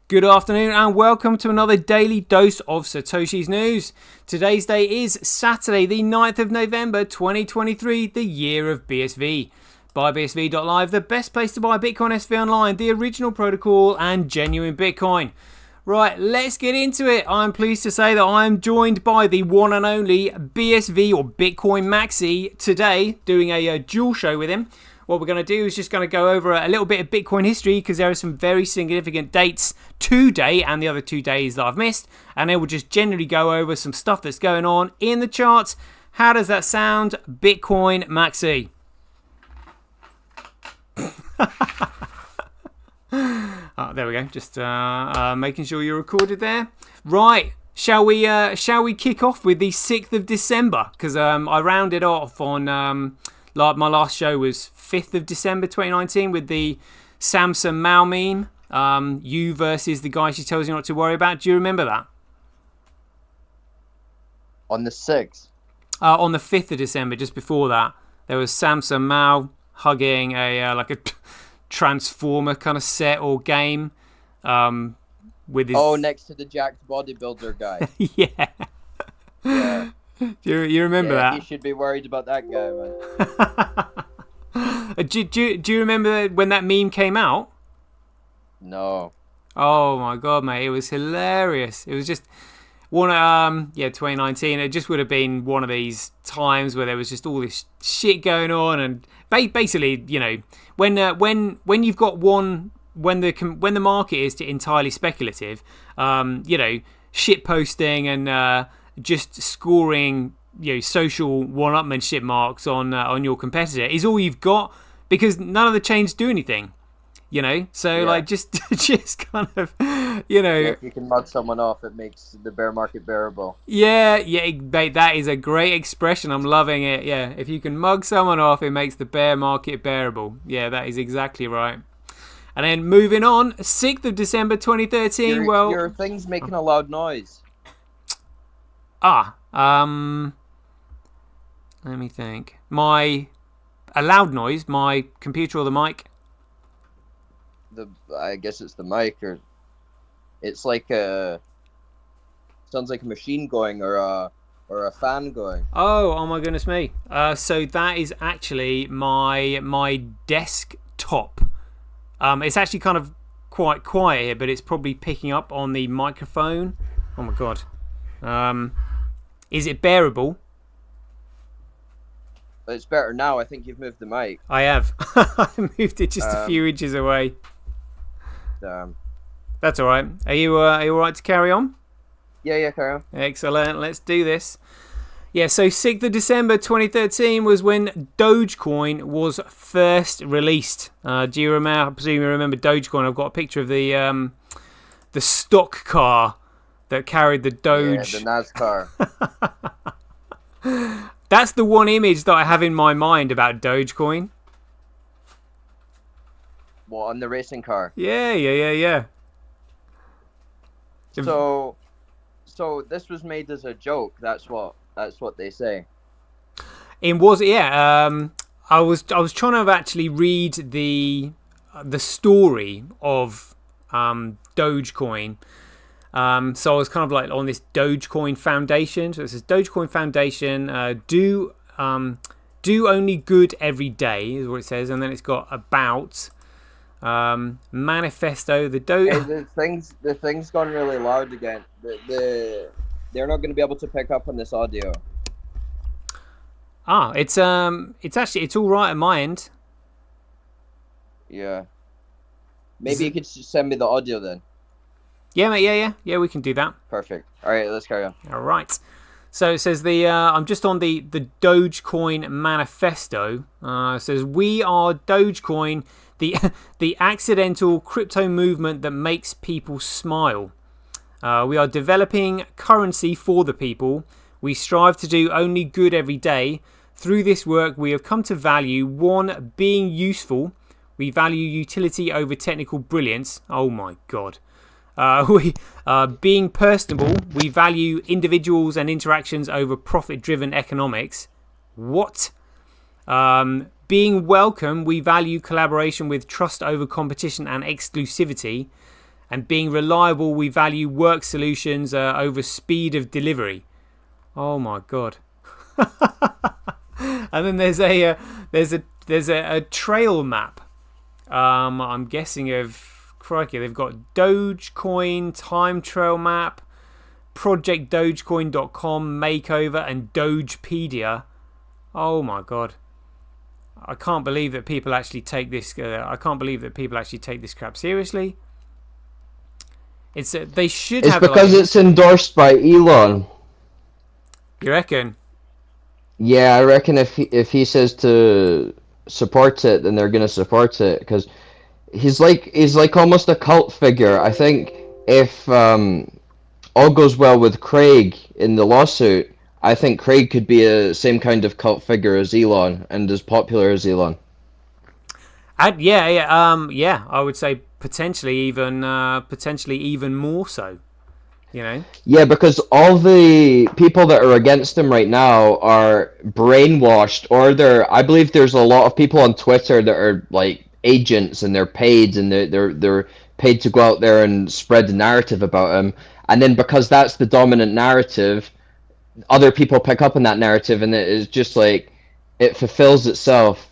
Good afternoon and welcome to another daily dose of Satoshi's news. Today's day is Saturday, the 9th of November 2023, the year of BSV. BuyBSV.live, the best place to buy Bitcoin SV online, the original protocol and genuine Bitcoin. Right, let's get into it. I'm pleased to say that I am joined by the one and only BSV or Bitcoin Maxi today, doing a dual show with him. What we're going to do is just going to go over a little bit of Bitcoin history because there are some very significant dates today and the other 2 days that I've missed. And then we'll just generally go over some stuff that's going on in the charts. How does that sound, Bitcoin Maxi? There we go. Just making sure you're recorded there. Right. Shall we kick off with the 6th of December? Because I rounded off on... my last show was 5th of December 2019 with the Samsung Mao meme. You versus the guy she tells you not to worry about. Do you remember that? On the 6th? On the 5th of December, just before that, there was Samsung Mao hugging a Transformer kind of set or game. With his... Oh, next to the jacked bodybuilder guy. Yeah. Yeah. Do you remember that? You should be worried about that guy, man. Do you remember when that meme came out? No. Oh my god, mate, it was hilarious. It was just one 2019. It just would have been one of these times where there was just all this shit going on, and basically, you know, when you've got when the market is entirely speculative, you know, shit posting and just scoring, you know, social one-upmanship marks on your competitor is all you've got, because none of the chains do anything, you know. So like just kind of, you know, if you can mug someone off, it makes the bear market bearable. Yeah, mate, that is a great expression. I'm loving it. Yeah, if you can mug someone off, it makes the bear market bearable. Yeah, that is exactly right. And then moving on, 6th of December 2013. Your thing's making a loud noise. Let me think. A loud noise, my computer or the mic? I guess it's the mic, or it's like sounds like a machine going or a fan going. Oh my goodness me. So that is actually my desktop. It's actually kind of quite quiet here, but it's probably picking up on the microphone. Oh my god. Is it bearable? It's better now. I think you've moved the mic. I have. I moved it just a few inches away. Damn. That's all right. Are you all right to carry on? Yeah, carry on. Excellent. Let's do this. Yeah, so 6th of December 2013 was when Dogecoin was first released. Do you remember? I presume you remember Dogecoin. I've got a picture of the stock car that carried the Doge. Yeah, the NASCAR. That's the one image that I have in my mind about Dogecoin. What, on the racing car? Yeah. So this was made as a joke. That's what they say. It was, yeah. I was trying to actually read the story of Dogecoin. So I was kind of like on this Dogecoin Foundation. So it says Dogecoin Foundation, do only good every day is what it says, and then it's got about manifesto. The thing's gone really loud again. They're not going to be able to pick up on this audio. It's all right on my end. Yeah. Maybe you could send me the audio then. Yeah, mate. Yeah, we can do that. Perfect. All right, let's carry on. All right. So it says I'm just on the Dogecoin manifesto. It says, we are Dogecoin, the accidental crypto movement that makes people smile. We are developing currency for the people. We strive to do only good every day. Through this work, we have come to value 1, being useful. We value utility over technical brilliance. Oh my god. Being personable, we value individuals and interactions over profit-driven economics. What? Being welcome, we value collaboration with trust over competition and exclusivity. And being reliable, we value work solutions over speed of delivery. Oh my god. And then there's a trail map. I'm guessing of, crikey, they've got Dogecoin time trail map, projectdogecoin.com makeover, and Dogepedia. Oh my god. I can't believe that people actually take this crap seriously. It's they should It's have because it's endorsed by Elon. You reckon? Yeah, I reckon if he says to support it, then they're gonna support it, because he's like almost a cult figure. I think if all goes well with Craig in the lawsuit, I think Craig could be a same kind of cult figure as Elon and as popular as Elon. Yeah. I would say potentially even more so. You know. Yeah, because all the people that are against him right now are brainwashed, or I believe there's a lot of people on Twitter that are like agents, and they're paid, and they're paid to go out there and spread the narrative about him. And then because that's the dominant narrative, other people pick up on that narrative, and it is just like it fulfills itself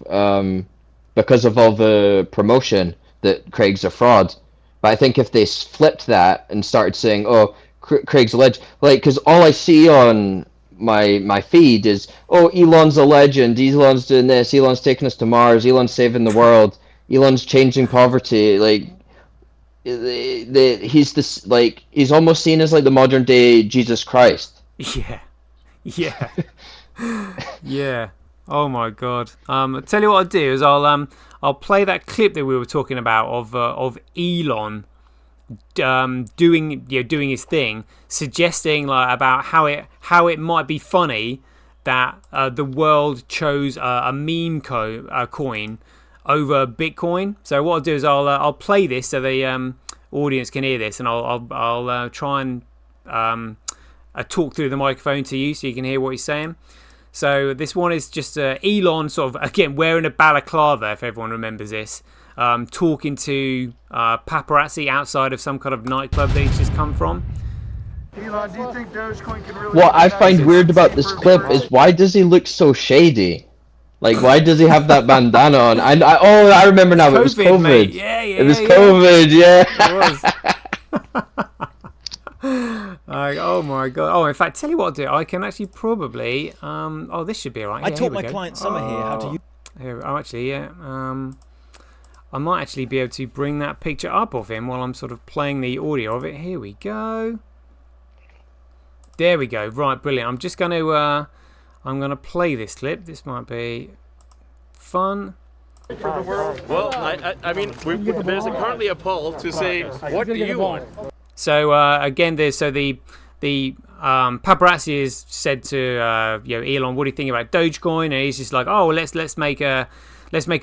because of all the promotion that Craig's a fraud. But I think if they flipped that and started saying, "Oh, Craig's a legend," like, because all I see on my feed is, "Oh, Elon's a legend. Elon's doing this. Elon's taking us to Mars. Elon's saving the world. Elon's changing poverty." Like, he's this, like, he's almost seen as like the modern day Jesus Christ. Yeah. Yeah. Oh my god. I'll tell you what I'll do is I'll play that clip that we were talking about of Elon doing his thing, suggesting like about how it might be funny that the world chose a meme coin over Bitcoin. So what I'll do is I'll play this so the audience can hear this, and I'll try and talk through the microphone to you so you can hear what he's saying. So this one is just Elon sort of, again, wearing a balaclava, if everyone remembers this, talking to paparazzi outside of some kind of nightclub that he's just come from. Elon, do you think Dogecoin can really... What I find weird about this clip is, why does he look so shady? Like, why does he have that bandana on? I remember now. It was COVID. Mate. Yeah. It was COVID, yeah. It was. Oh my god. Oh, in fact, tell you what I'll do. I can actually probably this should be alright. I taught my client Summer here how to use... I might actually be able to bring that picture up of him while I'm sort of playing the audio of it. Here we go. There we go. Right, brilliant. I'm just going to play this clip. This might be fun. Well, I mean, there's currently a poll to say, what do you want? So again, the paparazzi has said to Elon, what do you think about Dogecoin? And he's just like, oh, let's make a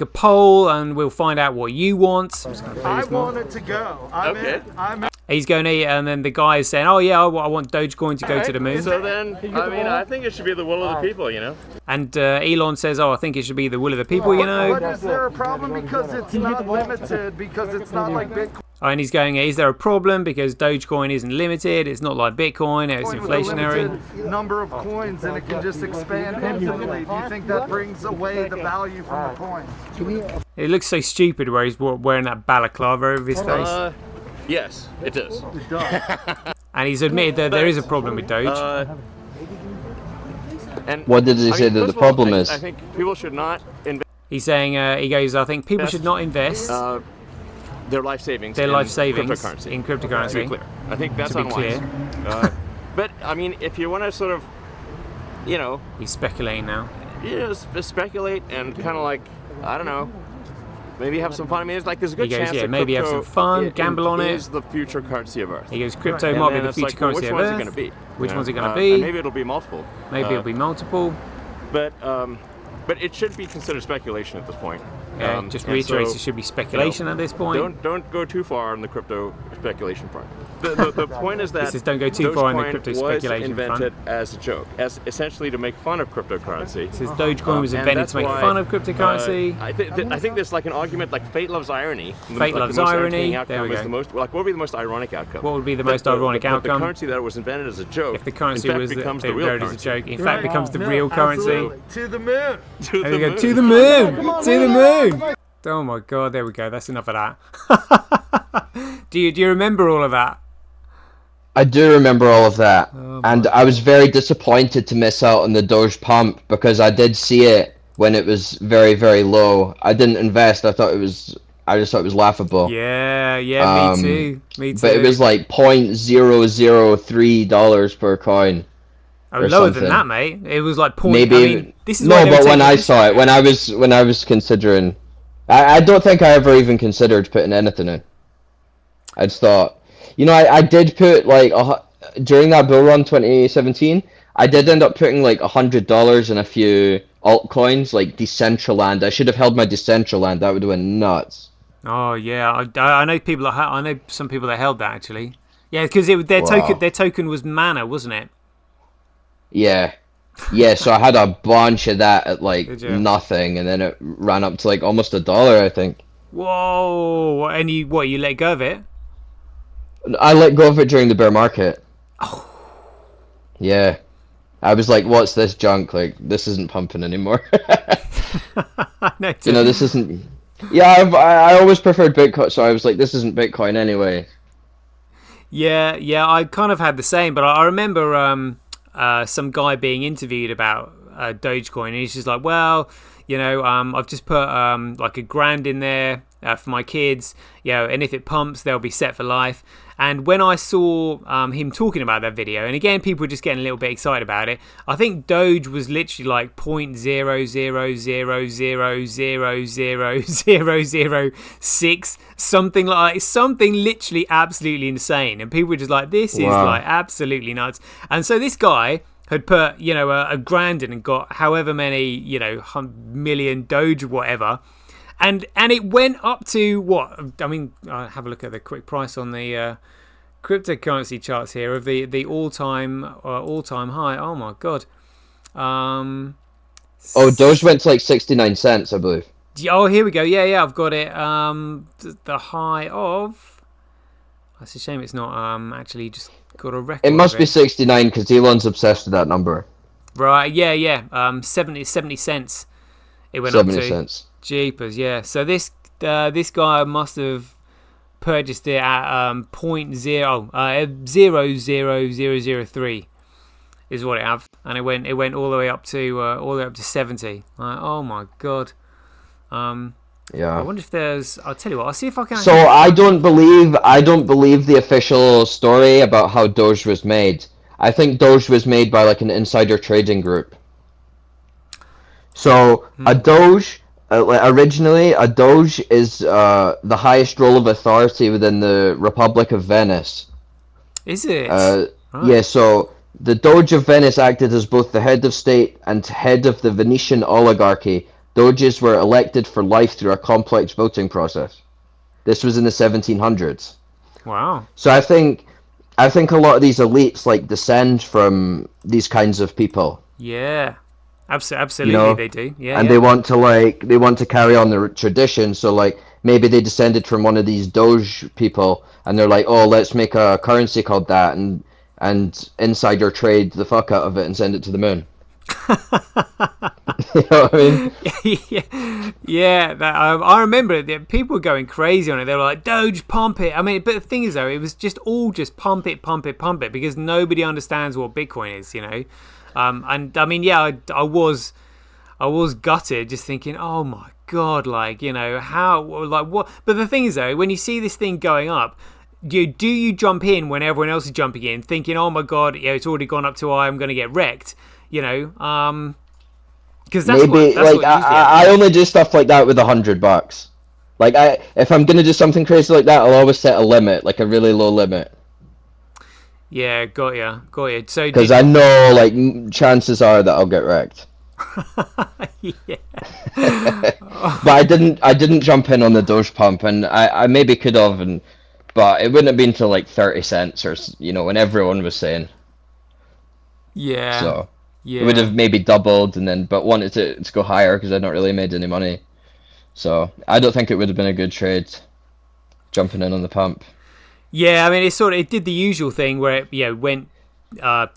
poll and we'll find out what you want. I want it to go. I'm in. He's going to, and then the guy is saying, oh yeah, I want Dogecoin to go to the moon. So then, I mean, I think it should be the will of the people, you know. And Elon says, oh, I think it should be the will of the people, you know. But is there a problem because it's not limited, because it's not like Bitcoin? Oh, and he's going, is there a problem because Dogecoin isn't limited? It's not like Bitcoin, it's inflationary. With a limited number of coins, and it can just expand infinitely. Do you think that brings away the value from the coins? It looks so stupid where he's wearing that balaclava over his face. Yes, it does. It does. And he's admitted that there is a problem with Doge. And what did he say that the problem is? I think people should not invest. He's saying, he goes, I think people should not invest their life savings in cryptocurrency. To be clear. I think that's unwise. But I mean, if you want to sort of, you know, he's speculating now. Speculate and kind of like, I don't know, maybe have some fun. I mean, there's a good chance that maybe have some fun, gamble on it. Is the future currency of Earth. He goes, crypto might be the future currency of Earth. Which one's it going to be? Which one's it going to be? Maybe it'll be multiple. It'll be multiple. But it should be considered speculation at this point. Yeah, just reiterates, it should be speculation at this point. Don't go too far in the crypto speculation front. The point is that This is don't go too far in the Dogecoin crypto was speculation invented front. as a joke, as essentially to make fun of cryptocurrency. It says Dogecoin was And invented that's to make why, fun of cryptocurrency. I think there's like an argument like fate loves irony. Fate loves irony. Outcome There we is go. the most, like, what would be the most ironic outcome? What would be the most ironic outcome? The currency that was invented as a joke, If the currency in fact, was becomes the real invented as a currency. joke, in fact becomes the real currency. Absolutely. To the moon. To There the we go. moon. To the moon. To the moon. Oh my god, there we go. That's enough of that. Do you remember all of that? I do remember all of that, Oh, and I was very disappointed to miss out on the Doge pump because I did see it when it was very, very low. I didn't invest. I just thought it was laughable. Yeah, me too. Me too. But it was like $0.003 per coin. Oh, or lower something. than that, mate. It was like point. Maybe I mean, this is no, why they were but when taking I this saw it, out. when I was considering, I don't think I ever even considered putting anything in. I just thought, I did put like during that bull run 2017, I did end up putting like $100 in a few altcoins like Decentraland. I should have held my Decentraland. That would have been nuts. Oh yeah, I know people. I know some people that held that actually. Yeah, because their Wow. token was mana, wasn't it? Yeah. Yeah, so I had a bunch of that at like Did you? nothing, and then it ran up to like almost $1, I think. Whoa! And you let go of it? I let go of it during the bear market. Oh. Yeah. I was like, what's this junk? Like, this isn't pumping anymore. No, This isn't... Yeah, I always preferred Bitcoin, so I was like, this isn't Bitcoin anyway. Yeah, I kind of had the same, but I remember some guy being interviewed about Dogecoin, and he's just like, well, I've just put like $1,000 in there for my kids, and if it pumps, they'll be set for life. And when I saw him talking about that video, and again, people were just getting a little bit excited about it, I think Doge was literally like 0.000000006, something literally absolutely insane. And people were just like, this is like absolutely nuts. And so this guy had put, $1,000 in and got however many, million Doge or whatever. And it went up to what? I mean, I'll have a look at the quick price on the cryptocurrency charts here of the all-time high. Oh my god. Doge went to like 69 cents, I believe. Oh, here we go. Yeah, I've got it. The high of. That's a shame it's not actually just got a record. It must of be 69 because Elon's obsessed with that number. Right. Yeah. 70 cents. It went 70 up to. cents. Jeepers, yeah. So this guy must have purchased it at 0.00003 is what it have, and it went all the way up to 70. Like, oh my god. Yeah. I wonder if there's. I'll tell you what. I'll see if I can. So I don't believe the official story about how Doge was made. I think Doge was made by like an insider trading group. So a Doge. Originally, a Doge is the highest role of authority within the Republic of Venice. Is it? Right. Right. Yeah, so the Doge of Venice acted as both the head of state and head of the Venetian oligarchy. Doges were elected for life through a complex voting process. This was in the 1700s. Wow. So I think a lot of these elites like descend from these kinds of people. Yeah. Absolutely, they do. Yeah. And yeah. they want to carry on the tradition. So like maybe they descended from one of these Doge people, and they're like, oh, let's make a currency called that, and insider trade the fuck out of it and send it to the moon. You know what I mean? Yeah. I remember that people were going crazy on it. They were like, Doge, pump it. I mean, but the thing is though, it was just all just pump it, because nobody understands what Bitcoin is, and I mean, yeah, I was gutted, just thinking, oh my god, like, how, like, what? But the thing is though, when you see this thing going up, do you jump in when everyone else is jumping in, thinking, oh my god, it's already gone up to I'm going to get wrecked, because that's maybe what usually I only do stuff like that with $100. Like if I'm gonna do something crazy like that, I'll always set a limit, like a really low limit. Yeah, got ya. So because I know, like, chances are that I'll get wrecked. Yeah. But I didn't jump in on the Doge pump, and I maybe could have, and but it wouldn't have been to like 30 cents or when everyone was saying. Yeah. So Yeah. it would have maybe doubled, and then but wanted to go higher because I'd not really made any money. So I don't think it would have been a good trade jumping in on the pump. Yeah, I mean, it did the usual thing where it went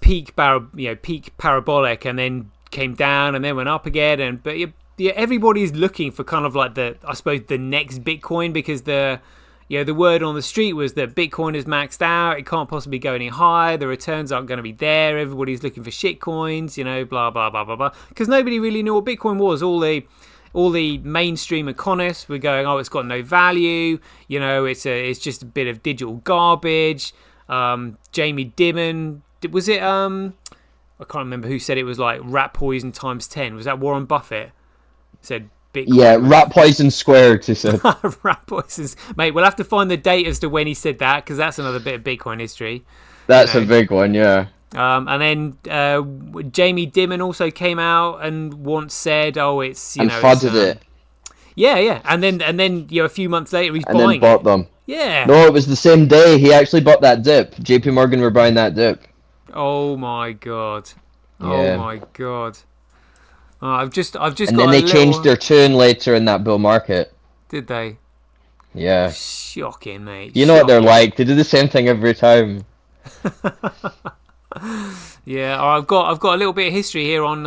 peak parabolic, and then came down, and then went up again, but everybody's looking for kind of like the next Bitcoin, because the word on the street was that Bitcoin is maxed out, it can't possibly go any higher, the returns aren't going to be there, everybody's looking for shit coins, blah blah blah blah blah, because nobody really knew what Bitcoin was. All the mainstream economists were going, oh, it's got no value, it's just a bit of digital garbage. Jamie Dimon, was it? I can't remember who said it was like rat poison times 10. Was that Warren Buffett? Said Bitcoin. Yeah, rat poison squared, he said. Rat poisons, mate. We'll have to find the date as to when he said that, because that's another bit of Bitcoin history. That's a big one, yeah. And then Jamie Dimon also came out and once said, "Oh, it's and fudded it." Yeah, and then a few months later he's and buying then bought it. them. Yeah. No, it was the same day he actually bought that dip. JP Morgan were buying that dip. Oh my god. Yeah. Oh my god. I've just. And got then they changed their tune later in that bull market. Did they? Yeah. Shocking, mate. You know what they're like. They do the same thing every time. Yeah, I've got a little bit of history here on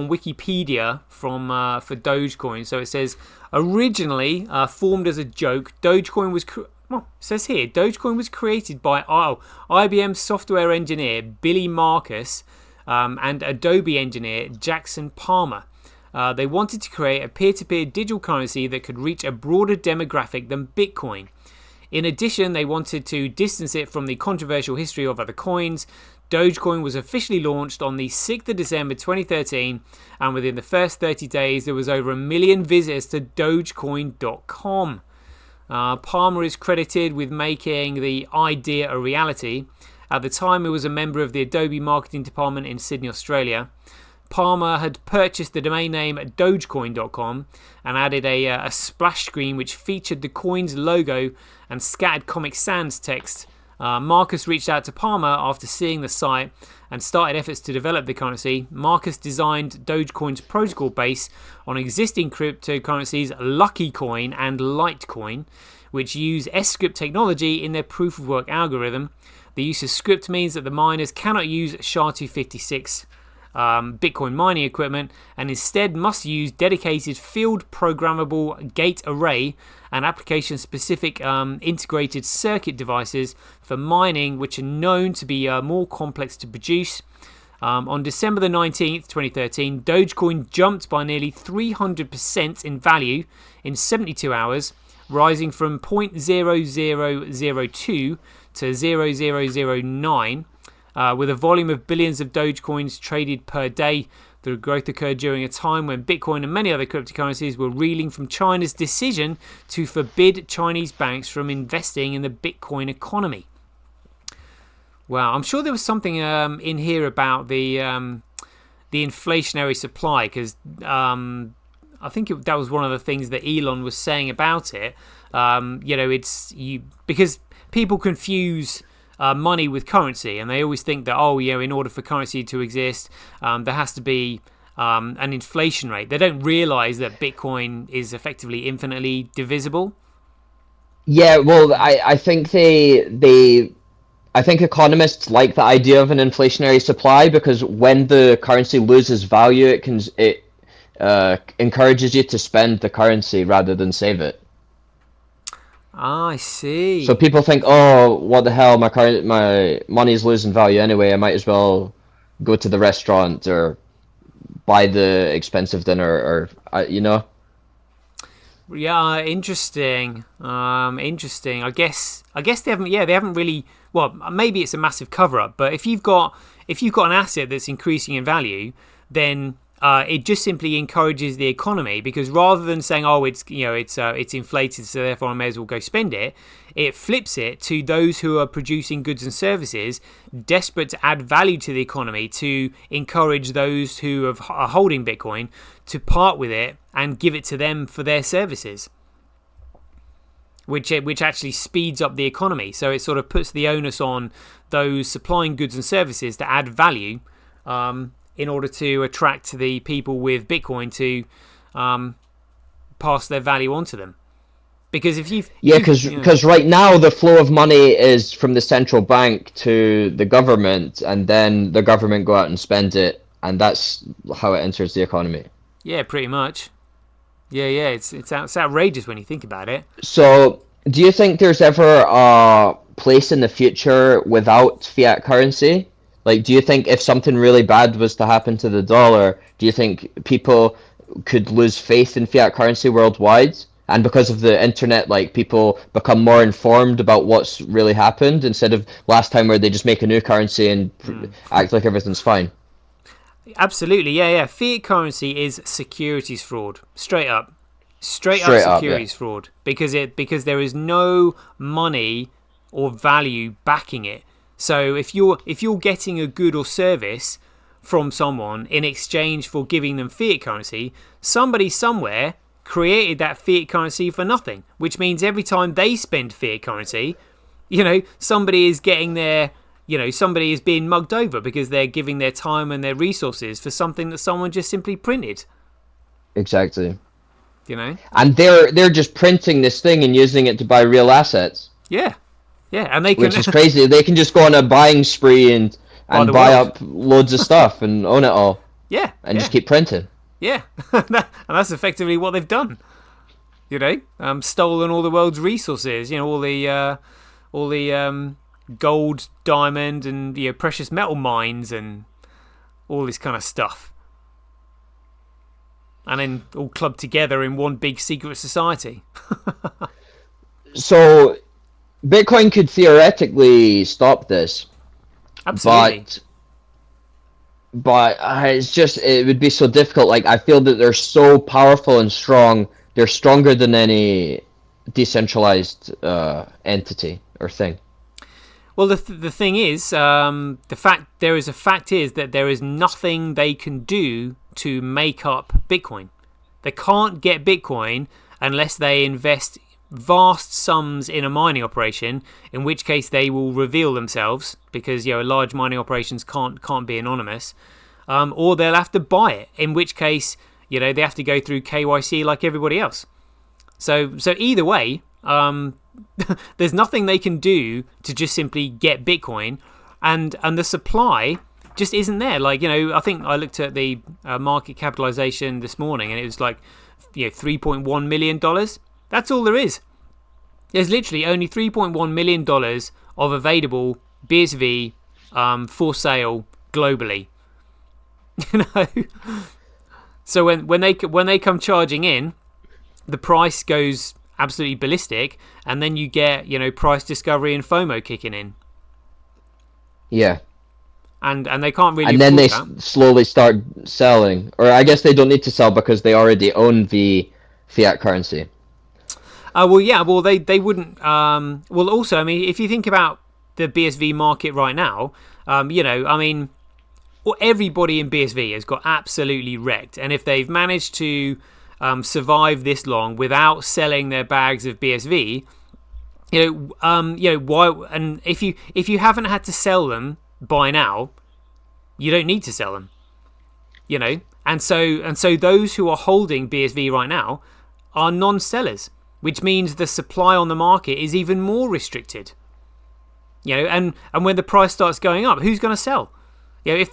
Wikipedia for Dogecoin. So it says originally formed as a joke, Dogecoin was it says here Dogecoin was created by IBM software engineer Billy Marcus and Adobe engineer Jackson Palmer. They wanted to create a peer-to-peer digital currency that could reach a broader demographic than Bitcoin. In addition, they wanted to distance it from the controversial history of other coins. Dogecoin was officially launched on the 6th of December 2013, and within the first 30 days, there was over 1 million visitors to Dogecoin.com. Palmer is credited with making the idea a reality. At the time, he was a member of the Adobe marketing department in Sydney, Australia. Palmer had purchased the domain name Dogecoin.com and added a splash screen which featured the coin's logo and scattered Comic Sans text. Marcus reached out to Palmer after seeing the site and started efforts to develop the currency. Marcus designed Dogecoin's protocol based on existing cryptocurrencies Lucky Coin and Litecoin, which use S-script technology in their proof-of-work algorithm. The use of script means that the miners cannot use SHA-256 Bitcoin mining equipment and instead must use dedicated field programmable gate array and application specific integrated circuit devices for mining, which are known to be more complex to produce. On December the 19th 2013, Dogecoin jumped by nearly 300% in value in 72 hours, rising from 0.0002 to 0.0009. With a volume of billions of Dogecoins traded per day. The growth occurred during a time when Bitcoin and many other cryptocurrencies were reeling from China's decision to forbid Chinese banks from investing in the Bitcoin economy. Wow, I'm sure there was something in here about the inflationary supply, because I think that was one of the things that Elon was saying about it. Because people confuse money with currency, and they always think that in order for currency to exist, there has to be an inflation rate. They don't realize that Bitcoin is effectively infinitely divisible. Yeah, well, I think I think economists like the idea of an inflationary supply, because when the currency loses value, it encourages you to spend the currency rather than save it. I see. So people think, oh, what the hell, my money's losing value anyway, I might as well go to the restaurant or buy the expensive dinner, or Yeah, interesting. Interesting. I guess they haven't really. Well, maybe it's a massive cover-up, but if you've got an asset that's increasing in value, then it just simply encourages the economy, because rather than saying, oh, it's inflated, so therefore I may as well go spend it, it flips it to those who are producing goods and services, desperate to add value to the economy, to encourage those who are holding Bitcoin to part with it and give it to them for their services. which actually speeds up the economy. So it sort of puts the onus on those supplying goods and services to add value in order to attract the people with Bitcoin to pass their value on to them. Because because right now the flow of money is from the central bank to the government, and then the government go out and spend it, and that's how it enters the economy. Yeah, pretty much. Yeah, it's outrageous when you think about it. So, do you think there's ever a place in the future without fiat currency? Like, do you think if something really bad was to happen to the dollar, do you think people could lose faith in fiat currency worldwide? And because of the internet, like, people become more informed about what's really happened instead of last time where they just make a new currency and act like everything's fine. Absolutely, yeah. Fiat currency is securities fraud, straight up securities fraud, because there is no money or value backing it. So if you're getting a good or service from someone in exchange for giving them fiat currency, somebody somewhere created that fiat currency for nothing, which means every time they spend fiat currency, somebody is getting their, somebody is being mugged over because they're giving their time and their resources for something that someone just simply printed. Exactly. And they're just printing this thing and using it to buy real assets. Yeah, and they can, which is crazy. They can just go on a buying spree and buy up loads of stuff and own it all. Yeah, and just keep printing. Yeah, and that's effectively what they've done. Stolen all the world's resources. All the gold, diamond, and precious metal mines and all this kind of stuff, and then all clubbed together in one big secret society. So, Bitcoin could theoretically stop this. Absolutely. But it would be so difficult. Like, I feel that they're so powerful and strong. They're stronger than any decentralized entity or thing. Well, the thing is, the fact is that there is nothing they can do to make up Bitcoin. They can't get Bitcoin unless they invest vast sums in a mining operation, in which case they will reveal themselves, because large mining operations can't be anonymous, or they'll have to buy it, in which case they have to go through KYC like everybody else. So either way, there's nothing they can do to just simply get Bitcoin, and the supply just isn't there. Like, I think I looked at the market capitalization this morning, and it was like $3.1 million. That's all there is. There's literally only $3.1 million of available BSV for sale globally. So when they come charging in, the price goes absolutely ballistic, and then you get price discovery and FOMO kicking in. Yeah. And they can't really. And then they slowly start selling, or I guess they don't need to sell because they already own the fiat currency. They wouldn't. Also, I mean, if you think about the BSV market right now, everybody in BSV has got absolutely wrecked, and if they've managed to survive this long without selling their bags of BSV, why? And if you haven't had to sell them by now, you don't need to sell them. And so those who are holding BSV right now are non-sellers, which means the supply on the market is even more restricted. And when the price starts going up, who's going to sell? If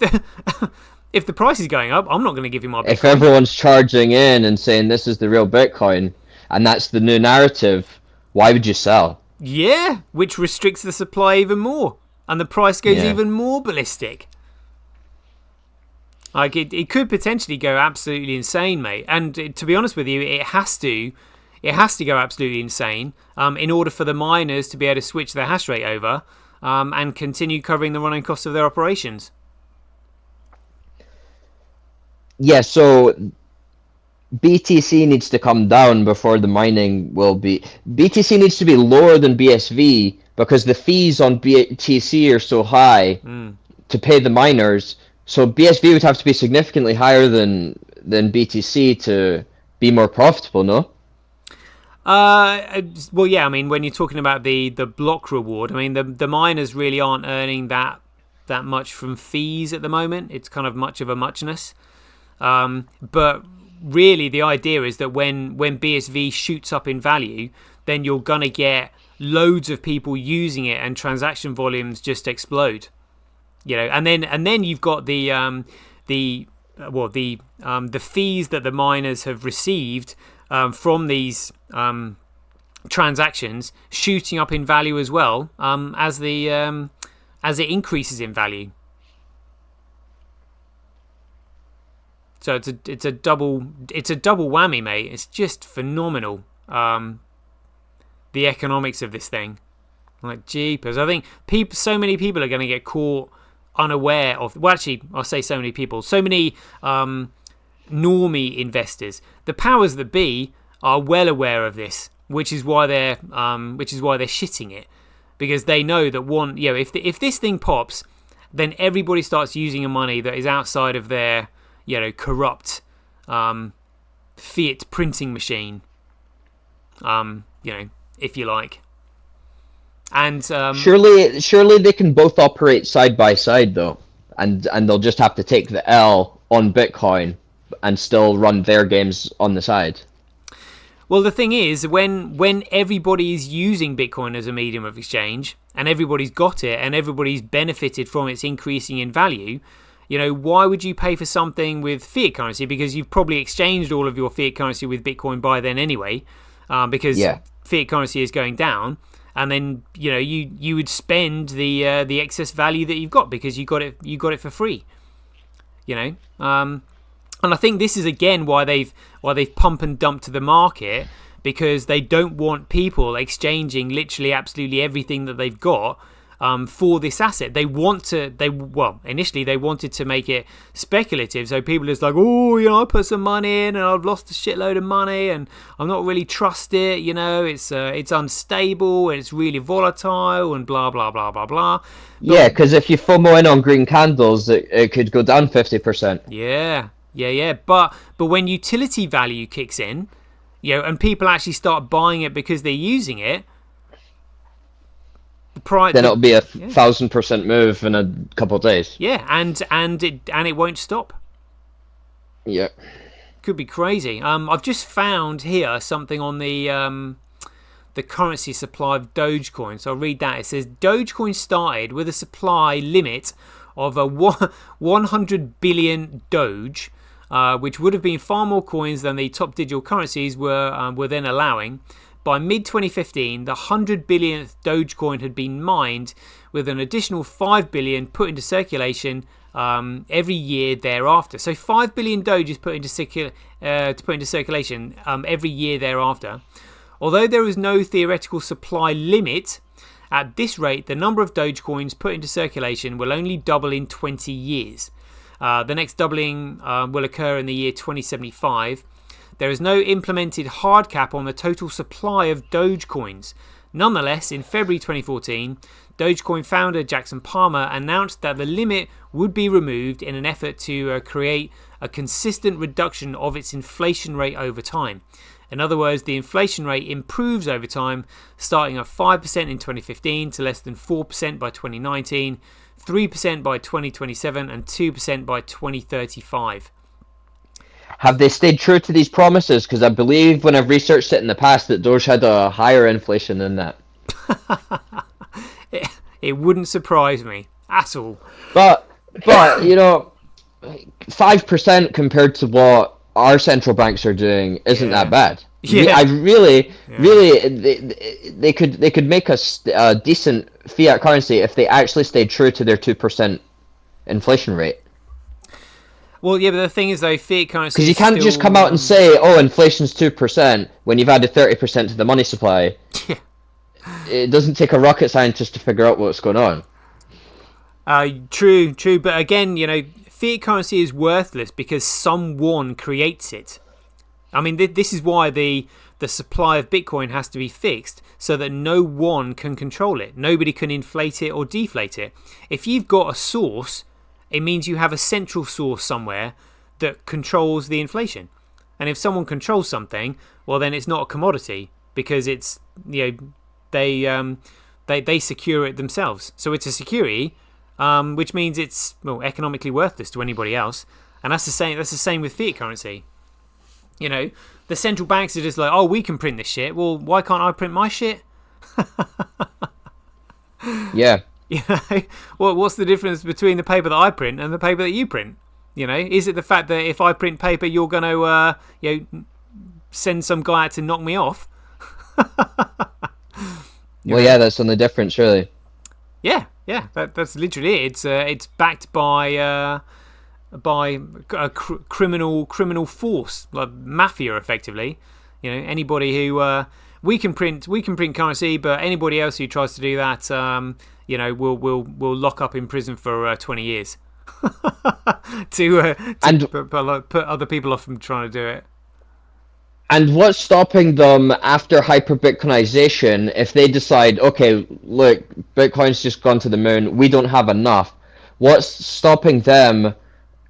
the price is going up, I'm not going to give you my Bitcoin. If everyone's charging in and saying this is the real Bitcoin, and that's the new narrative, why would you sell? Yeah, which restricts the supply even more, and the price goes even more ballistic. Like, it could potentially go absolutely insane, mate. And to be honest with you, it has to go absolutely insane in order for the miners to be able to switch their hash rate over and continue covering the running costs of their operations. Yeah, so BTC needs to come down before the mining will be... BTC needs to be lower than BSV because the fees on BTC are so high to pay the miners. So BSV would have to be significantly higher than BTC to be more profitable, no? Well, yeah. I mean, when you're talking about the block reward, I mean, the miners really aren't earning that much from fees at the moment. It's kind of much of a muchness. But really, the idea is that when BSV shoots up in value, then you're gonna get loads of people using it, and transaction volumes just explode. And then you've got the fees that the miners have received from these transactions shooting up in value as well, as it increases in value. So it's a double whammy, mate. It's just phenomenal. The economics of this thing, like jeepers. I think so many people are going to get caught unaware of. Well, actually, I'll say so many people. So many normie investors. The powers that be are well aware of this, which is why they're shitting it, because they know that if this thing pops, then everybody starts using a money that is outside of their corrupt fiat printing machine, if you like. And surely they can both operate side by side though, and they'll just have to take the L on Bitcoin and still run their games on the side. Well, the thing is, when everybody is using Bitcoin as a medium of exchange, and everybody's got it, and everybody's benefited from its increasing in value, why would you pay for something with fiat currency? Because you've probably exchanged all of your fiat currency with Bitcoin by then anyway, because fiat currency is going down, and then you would spend the excess value that you've got because you got it for free. And I think this is again why they've pump and dumped to the market, because they don't want people exchanging literally absolutely everything that they've got for this asset. Initially they wanted to make it speculative, so people are just like, I put some money in and I've lost a shitload of money and I'm not really trust it. It's unstable and it's really volatile and blah blah blah blah blah. Yeah, because if you FOMO in on green candles, it could go down 50%. Yeah. But when utility value kicks in, and people actually start buying it because they're using it, then it'll be 1,000% move in a couple of days. Yeah, and it won't stop. Yeah, could be crazy. I've just found here something on the currency supply of Dogecoin. So I'll read that. It says Dogecoin started with a supply limit of 100 billion Doge, which would have been far more coins than the top digital currencies were then allowing. By mid-2015, the 100 billionth Dogecoin had been mined, with an additional 5 billion put into circulation every year thereafter. So 5 billion Doge is put into circulation every year thereafter. Although there is no theoretical supply limit, at this rate, the number of Dogecoins put into circulation will only double in 20 years. The next doubling will occur in the year 2075. There is no implemented hard cap on the total supply of Dogecoins. Nonetheless, in February 2014, Dogecoin founder Jackson Palmer announced that the limit would be removed in an effort to create a consistent reduction of its inflation rate over time. In other words, the inflation rate improves over time, starting at 5% in 2015 to less than 4% by 2019, 3% by 2027, and 2% by 2035. Have they stayed true to these promises? Because I believe when I've researched it in the past that Doge had a higher inflation than that. It wouldn't surprise me at all. But 5% compared to what our central banks are doing isn't that bad. Yeah. Really, they could make a decent fiat currency if they actually stayed true to their 2% inflation rate. Well, yeah, but the thing is, though, fiat currency... Because you can't just come out and say, inflation's 2% when you've added 30% to the money supply. Yeah. It doesn't take a rocket scientist to figure out what's going on. True. But again, fiat currency is worthless because someone creates it. I mean, this is why the supply of Bitcoin has to be fixed, so that no one can control it. Nobody can inflate it or deflate it. If you've got a source, it means you have a central source somewhere that controls the inflation. And if someone controls something, well, then it's not a commodity because it's they secure it themselves. So it's a security, which means it's economically worthless to anybody else. And that's the same. That's the same with fiat currency. The central banks are just like, oh, we can print this shit. Well, why can't I print my shit? Yeah. Well, what's the difference between the paper that I print and the paper that you print? Is it the fact that if I print paper, you're going to send some guy out to knock me off? Well, yeah, that's the only difference, really. Yeah. That's literally it. It's backed by a criminal force, like mafia, effectively. Anybody who we can print currency, but anybody else who tries to do that, we'll lock up in prison for 20 years to put other people off from trying to do it. And what's stopping them after hyper-Bitcoinization if they decide, okay, look, Bitcoin's just gone to the moon, we don't have enough? What's stopping them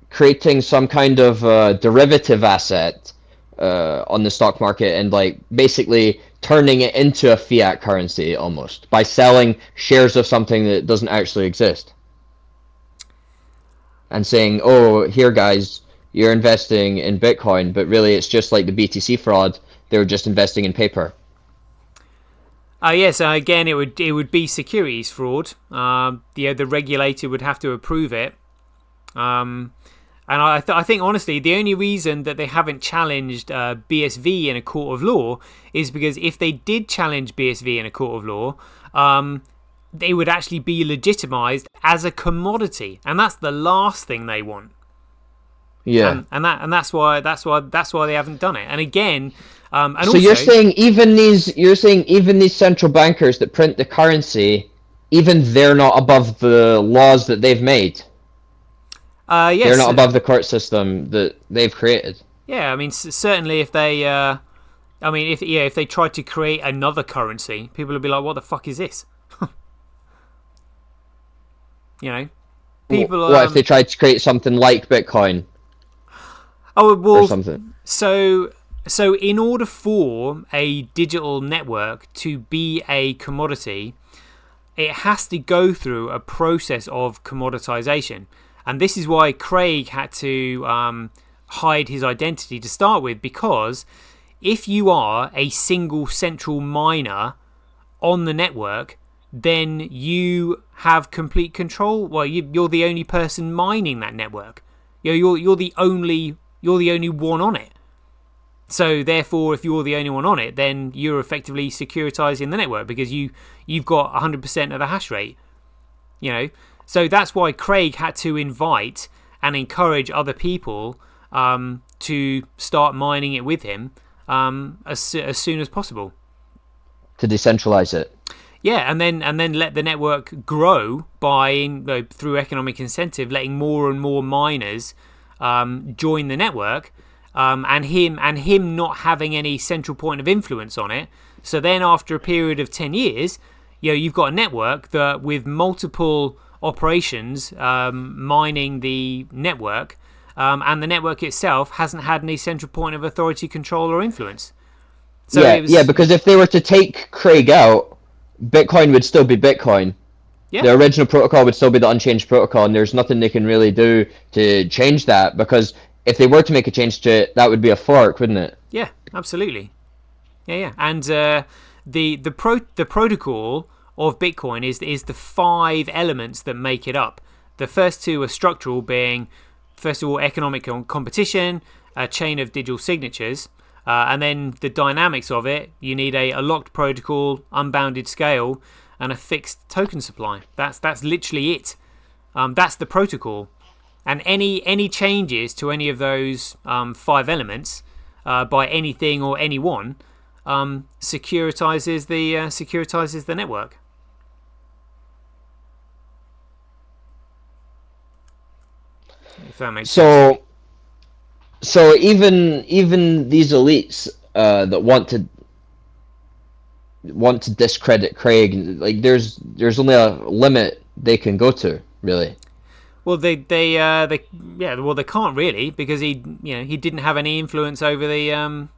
creating some kind of derivative asset on the stock market and basically turning it into a fiat currency almost by selling shares of something that doesn't actually exist? And saying, oh, here guys, you're investing in Bitcoin, but really it's just like the BTC fraud. They were just investing in paper. Yes. Again, it would be securities fraud. The regulator would have to approve it. And I think honestly, the only reason that they haven't challenged BSV in a court of law is because if they did challenge BSV in a court of law, they would actually be legitimized as a commodity, and that's the last thing they want. Yeah, and that's why they haven't done it. And again, and so also, you're saying even these central bankers that print the currency, even they're not above the laws that they've made. Yes, they're not above the court system that they've created. Yeah, I mean certainly if they, if they tried to create another currency, people would be like, "What the fuck is this?" People. What if they tried to create something like Bitcoin? Oh well, or something. So in order for a digital network to be a commodity, it has to go through a process of commoditization. And this is why Craig had to hide his identity to start with, because if you are a single central miner on the network, then you have complete control. Well, you're the only person mining that network. You're the only one on it. So therefore, if you're the only one on it, then you're effectively securitizing the network because you've got 100% of the hash rate. So that's why Craig had to invite and encourage other people to start mining it with him as soon as possible. To decentralize it. Yeah, and then let the network grow by through economic incentive, letting more and more miners join the network, and him not having any central point of influence on it. So then, after a period of 10 years, you've got a network that with multiple operations mining the network, and the network itself hasn't had any central point of authority, control, or influence. So yeah, because if they were to take Craig out, Bitcoin would still be Bitcoin. Yeah. The original protocol would still be the unchanged protocol, and there's nothing they can really do to change that, because if they were to make a change to it, that would be a fork, wouldn't it? Yeah, absolutely. Yeah. And the protocol of Bitcoin is the 5 elements that make it up. The first 2 are structural, being first of all economic competition, a chain of digital signatures. And then the dynamics of it, you need a locked protocol, unbounded scale, and a fixed token supply. That's literally it. That's the protocol. And any changes to any of those 5 elements by anything or anyone securitizes the network. If that makes sense. So even these elites that want to discredit Craig, there's only a limit they can go to, really. Well, they can't really, because he didn't have any influence over the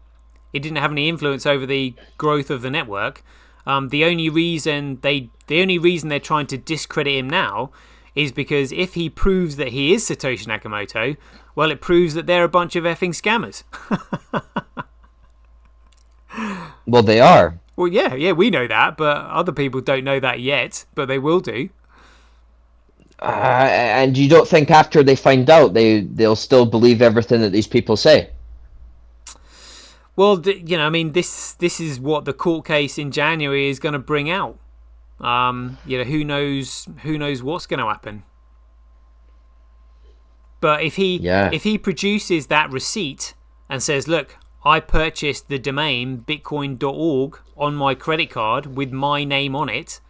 It didn't have any influence over the growth of the network. The only reason they're trying to discredit him now is because if he proves that he is Satoshi Nakamoto, well, it proves that they're a bunch of effing scammers. Well, they are. Well, yeah, we know that, but other people don't know that yet, but they will do. And you don't think after they find out, they'll still believe everything that these people say? Well, this is what the court case in January is going to bring out. Who knows what's going to happen. But if he produces that receipt and says, look, I purchased the domain bitcoin.org on my credit card with my name on it,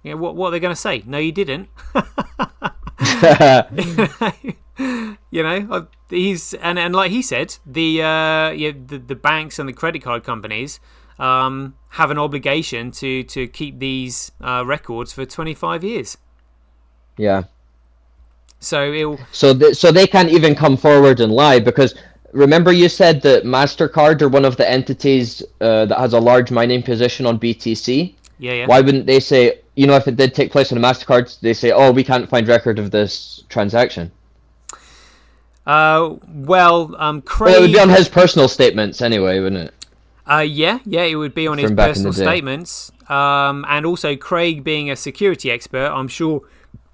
what are they going to say? No, you didn't. He's and like he said, the banks and the credit card companies have an obligation to keep these records for 25 years. Yeah. So they can't even come forward and lie, because remember you said that MasterCard are one of the entities that has a large mining position on BTC? Yeah. Why wouldn't they say, if it did take place on a MasterCard, they say, oh, we can't find record of this transaction? Craig... Well, it would be on his personal statements anyway, wouldn't it? Yeah, it would be on his personal statements. And also Craig, being a security expert, I'm sure,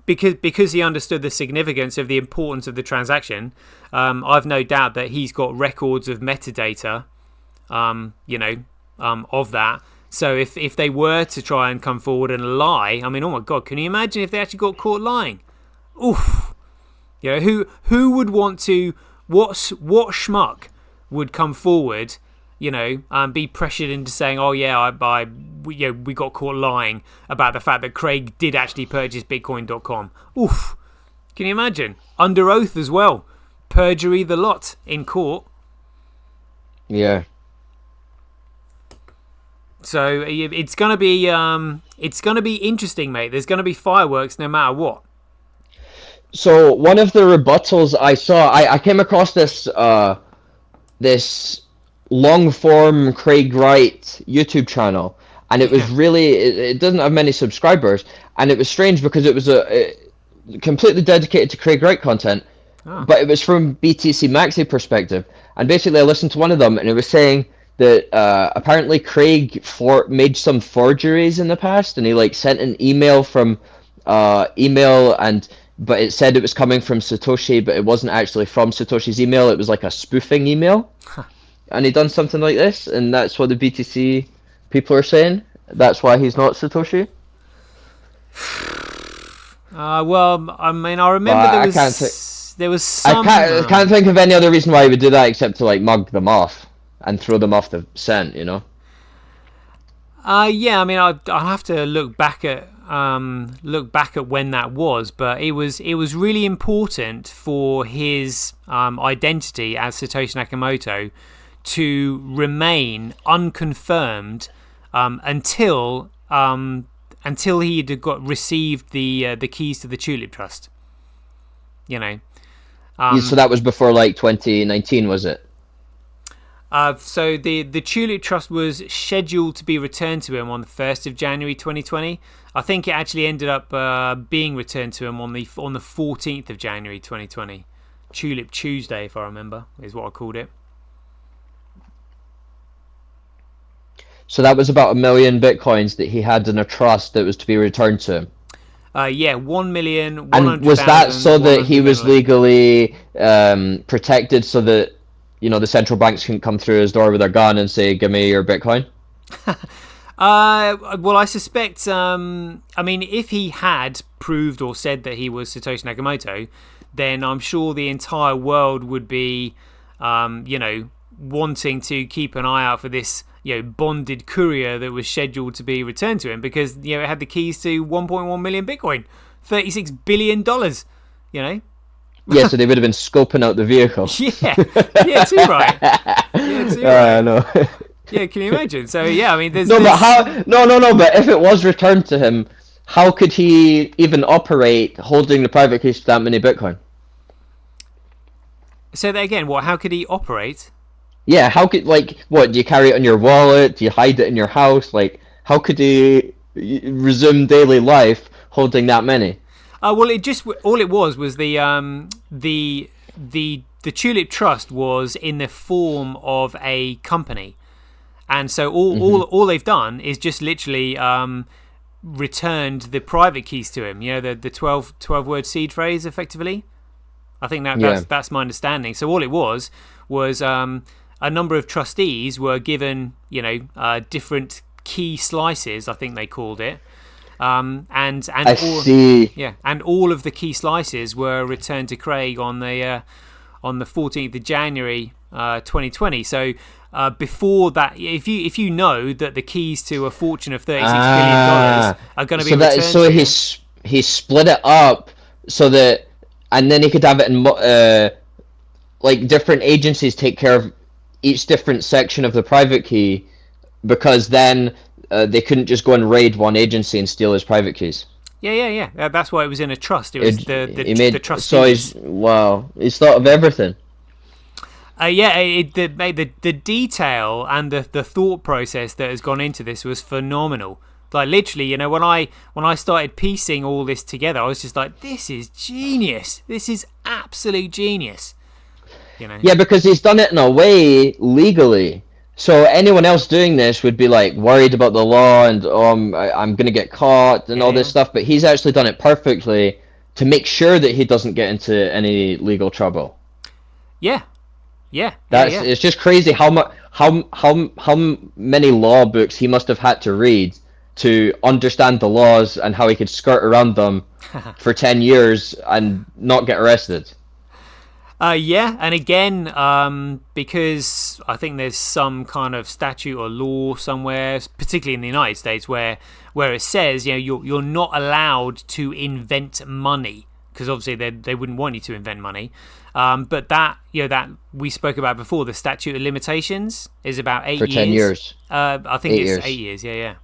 because he understood the significance of the importance of the transaction, I've no doubt that he's got records of metadata, of that. So if they were to try and come forward and lie, I mean, oh my God, can you imagine if they actually got caught lying? Oof. Who would want to? What schmuck would come forward? Be pressured into saying, "Oh yeah, we got caught lying about the fact that Craig did actually purchase Bitcoin.com." Oof! Can you imagine? Under oath as well, perjury the lot in court. Yeah. So it's gonna be interesting, mate. There's gonna be fireworks no matter what. So one of the rebuttals I saw, I came across this long form Craig Wright YouTube channel, and it was really, it doesn't have many subscribers, and it was strange because it was completely dedicated to Craig Wright content, but it was from BTC Maxi perspective, and basically I listened to one of them, and it was saying that apparently Craig made some forgeries in the past, and he sent an email from but it said it was coming from Satoshi, but it wasn't actually from Satoshi's email. It was like a spoofing email. And he done something like this, and that's what the BTC people are saying. That's why he's not Satoshi. Well, I mean, I remember there was some... I can't think of any other reason why he would do that except to mug them off and throw them off the scent, Yeah, I mean, I'll have to look back at when that was, but it was really important for his identity as Satoshi Nakamoto to remain unconfirmed until he had received the keys to the Tulip Trust. So that was before 2019, was it? So the Tulip Trust was scheduled to be returned to him on the 1st of January 2020. I think it actually ended up being returned to him on the 14th of January 2020. Tulip Tuesday, if I remember, is what I called it. So that was about 1 million bitcoins that he had in a trust that was to be returned to him. 1,100,000. And was that so that he was legally protected, so that the central banks can come through his door with their gun and say, "Give me your Bitcoin"? Well, I suspect. I mean, if he had proved or said that he was Satoshi Nakamoto, then I'm sure the entire world would be, wanting to keep an eye out for this, bonded courier that was scheduled to be returned to him, because it had the keys to 1.1 million Bitcoin, $36 billion. Yeah, so they would have been scoping out the vehicle. Yeah, too right. I know. Yeah, can you imagine? So yeah, I mean, there's But if it was returned to him, how could he even operate holding the private keys to that many Bitcoin? Say that again. What? How could he operate? Yeah, how could, like, what, do you carry it on your wallet? Do you hide it in your house? Like, how could you resume daily life holding that many? Well, it just all it was the Tulip Trust was in the form of a company, and so all they've done is just literally returned the private keys to him. You know, the 12 word seed phrase, effectively. I think that's my understanding. So all it was a number of trustees were given, different key slices, I think they called it, and I see. yeah, and all of the key slices were returned to Craig on the 14th of January 2020. So before that, if you know that the keys to a fortune of $36 billion are going to be returned So to you, he split it up so that, and then he could have it in like different agencies take care of each different section of the private key, because then they couldn't just go and raid one agency and steal his private keys. yeah. That's why it was in a trust. It was the trustees. So he's thought of everything. The detail and the thought process that has gone into this was phenomenal. Like literally, when I started piecing all this together, I was just like, this is genius. This is absolute genius. Yeah, because he's done it in a way legally. So anyone else doing this would be like worried about the law and I'm gonna get caught and all this stuff. But he's actually done it perfectly to make sure that he doesn't get into any legal trouble. Yeah. It's just crazy how many law books he must have had to read to understand the laws and how he could skirt around them for 10 years and not get arrested. And again, because I think there's some kind of statute or law somewhere, particularly in the United States, where it says you're not allowed to invent money, because obviously they wouldn't want you to invent money. But that we spoke about before, the statute of limitations is about 8 years. For 10 years. I think it's 8 years. Yeah.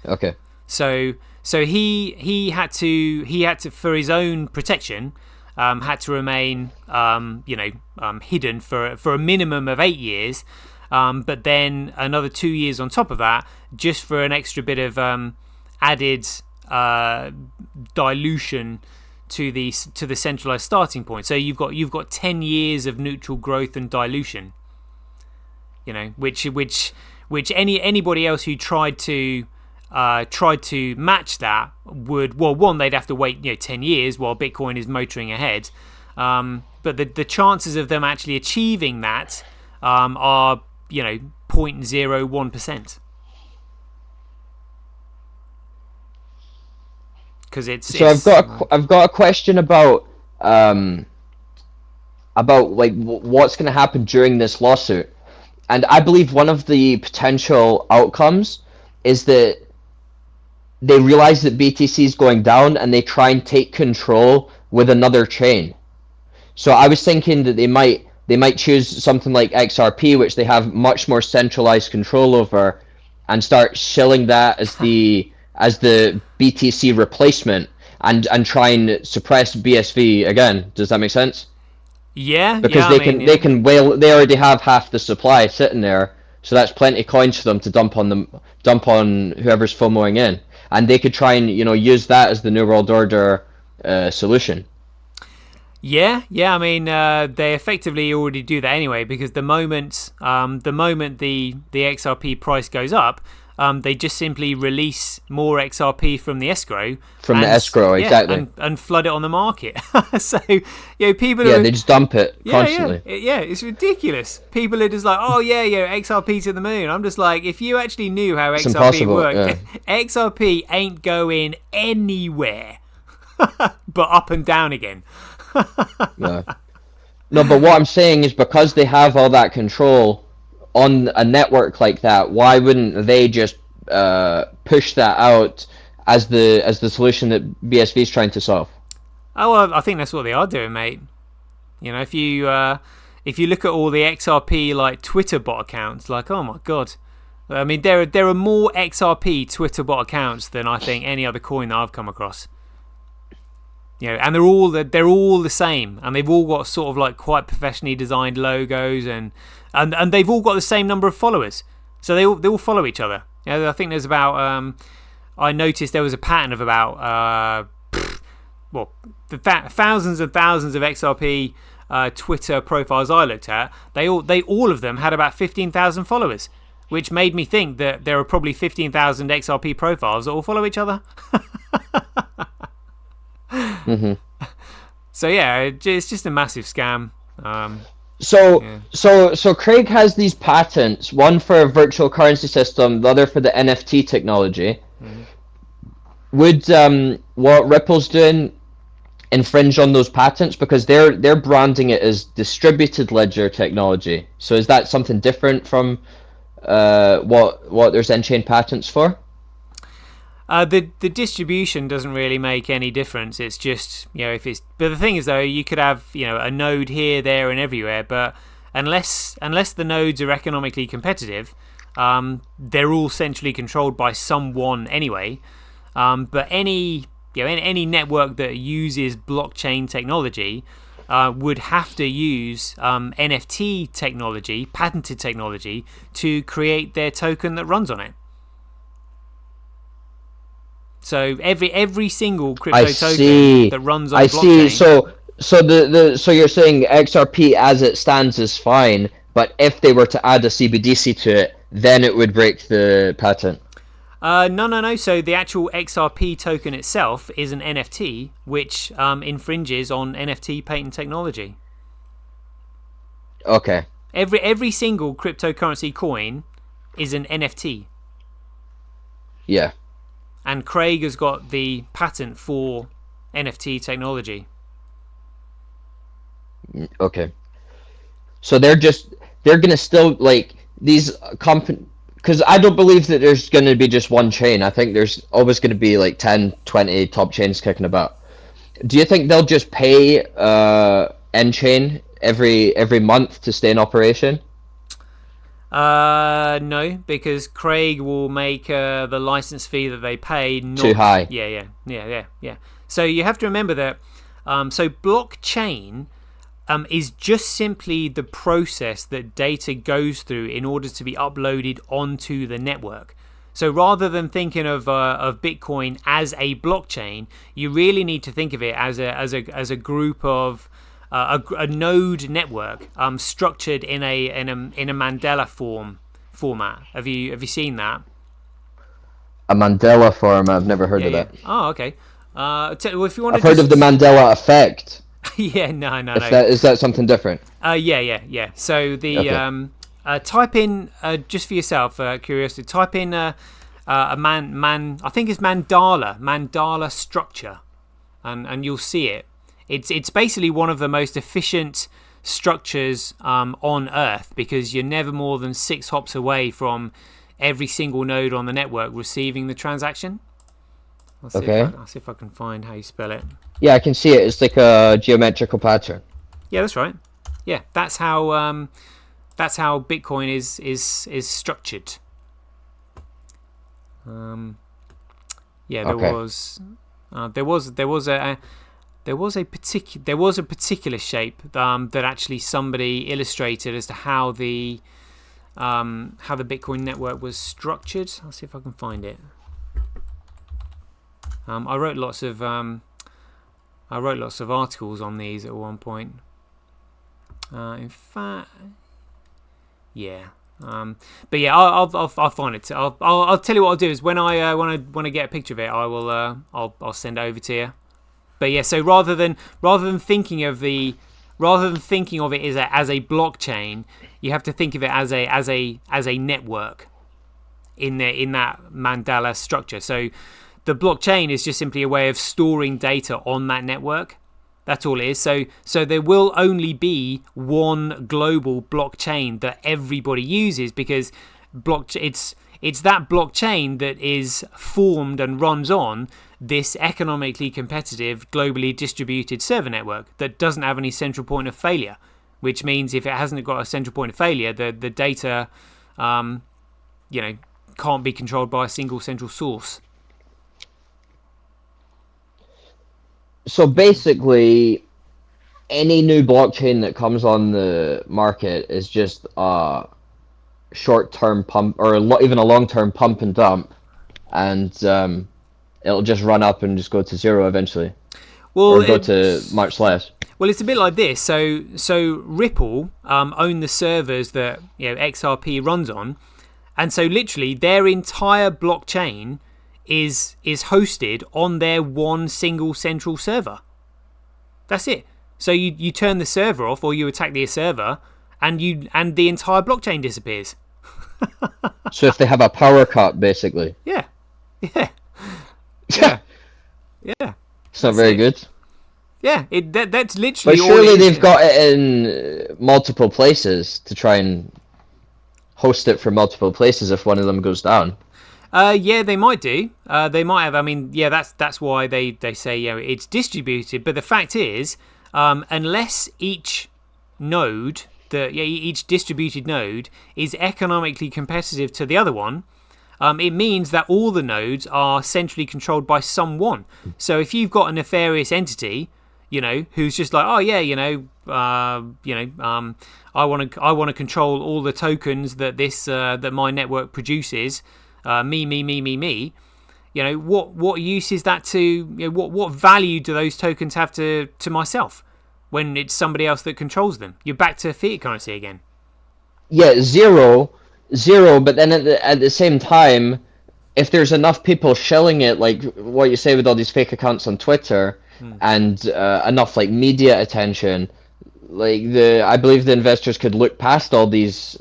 Okay. So he had to for his own protection. Had to remain, hidden for a minimum of 8 years, but then another 2 years on top of that, just for an extra bit of added dilution to the centralized starting point. So you've got 10 years of neutral growth and dilution. Which anybody else who tried to match that would, well, one, they'd have to wait 10 years while Bitcoin is motoring ahead, but the chances of them actually achieving that are 0.01%, because I've got a question about like what's going to happen during this lawsuit, and I believe one of the potential outcomes is that they realize that BTC is going down and they try and take control with another chain. So I was thinking that they might choose something like XRP, which they have much more centralized control over, and start shilling that as the BTC replacement and try and suppress BSV again. Does that make sense? Yeah. Because they already have half the supply sitting there, so that's plenty coins for them to dump on whoever's FOMOing in. And they could try and use that as the New World Order solution. Yeah. I mean, they effectively already do that anyway, because the moment the XRP price goes up, they just simply release more XRP from the escrow. Exactly. And flood it on the market. So people. Yeah, they just dump it constantly. Yeah, it's ridiculous. People are just like, oh yeah, XRP to the moon. I'm just like, if you actually knew how XRP worked, XRP ain't going anywhere, but up and down again. No, but what I'm saying is, because they have all that control on a network like that, why wouldn't they just push that out as the solution that BSV is trying to solve? Oh, well, I think that's what they are doing, mate. If you look at all the XRP like Twitter bot accounts, like, oh my god, I mean there are more XRP Twitter bot accounts than I think any other coin that I've come across. and they're all the same, and they've all got sort of like quite professionally designed logos, and they've all got the same number of followers, so they all follow each other. I think there's about I noticed there was a pattern of about thousands and thousands of XRP Twitter profiles I looked at. They all of them had about 15,000 followers, which made me think that there are probably 15,000 XRP profiles that all follow each other. Mm-hmm. So yeah, it's just a massive scam. So Craig has these patents, one for a virtual currency system, the other for the NFT technology. Mm-hmm. Would what Ripple's doing infringe on those patents, because they're branding it as distributed ledger technology? So is that something different from what there's N-chain patents for? The distribution doesn't really make any difference. It's just, if it's. But the thing is, though, you could have a node here, there, and everywhere. But unless the nodes are economically competitive, they're all centrally controlled by someone anyway. But any network that uses blockchain technology would have to use NFT technology, patented technology, to create their token that runs on it. So every single crypto token that runs on blockchain. So you're saying XRP as it stands is fine, but if they were to add a CBDC to it, then it would break the patent. No. So the actual XRP token itself is an NFT, which infringes on NFT patent technology. Okay. Every single cryptocurrency coin is an NFT. Yeah. And Craig has got the patent for NFT technology. Okay. So they're gonna still, like, these because I don't believe that there's gonna be just one chain. I think there's always gonna be like 10, 20 top chains kicking about. Do you think they'll just pay N-chain every month to stay in operation? No, because Craig will make the license fee that they pay not too high. Yeah. So you have to remember that. So blockchain is just simply the process that data goes through in order to be uploaded onto the network. So rather than thinking of Bitcoin as a blockchain, you really need to think of it as a group of a node network structured in a Mandela format. Have you seen that? A Mandela form? I've never heard of that. Oh, okay. Well, if you want I've heard of the Mandela effect. Yeah, no. Is that something different? Yeah. So the type in just for yourself, curiosity. Type in a man. I think it's mandala structure, and you'll see it. It's basically one of the most efficient structures on Earth, because you're never more than 6 hops away from every single node on the network receiving the transaction. I'll see if I can find how you spell it. Yeah, I can see it. It's like a geometrical pattern. Yeah, that's right. Yeah, that's how Bitcoin is structured. There was a particular shape that actually somebody illustrated as to how the Bitcoin network was structured. I'll see if I can find it. I wrote lots of articles on these at one point. In fact, yeah. But yeah, I'll find it. I'll tell you what I'll do is when I want to get a picture of it, I'll send it over to you. But yeah, so rather than thinking of it as a blockchain, you have to think of it as a network in that Mandela structure. So the blockchain is just simply a way of storing data on that network. That's all it is. So there will only be one global blockchain that everybody uses, because it's that blockchain that is formed and runs on this economically competitive, globally distributed server network that doesn't have any central point of failure. Which means if it hasn't got a central point of failure, the data, can't be controlled by a single central source. So basically, any new blockchain that comes on the market is just a short-term pump, or even a long-term pump and dump, and it'll just run up and just go to zero eventually, Well, or go to much less. Well, it's a bit like this. So Ripple own the servers that XRP runs on, and so literally their entire blockchain is hosted on their one single central server. That's it. So you turn the server off, or you attack the server, and the entire blockchain disappears. So if they have a power cut, basically. Yeah, yeah, yeah, yeah. It's not very good. Yeah, that's literally. But all surely it is, they've got it in multiple places to try and host it from multiple places if one of them goes down. Yeah, they might do. They might have. I mean, yeah, that's why they say it's distributed. But the fact is, unless each node, each distributed node is economically competitive to the other one, it means that all the nodes are centrally controlled by someone. So if you've got a nefarious entity, who's just like, oh yeah, I want to control all the tokens that that my network produces. Me. What use is that to? What value do those tokens have to myself when it's somebody else that controls them? You're back to fiat currency again. Yeah, zero. But then at the same time, if there's enough people shilling it, like what you say with all these fake accounts on Twitter, and enough like media attention, like I believe the investors could look past all these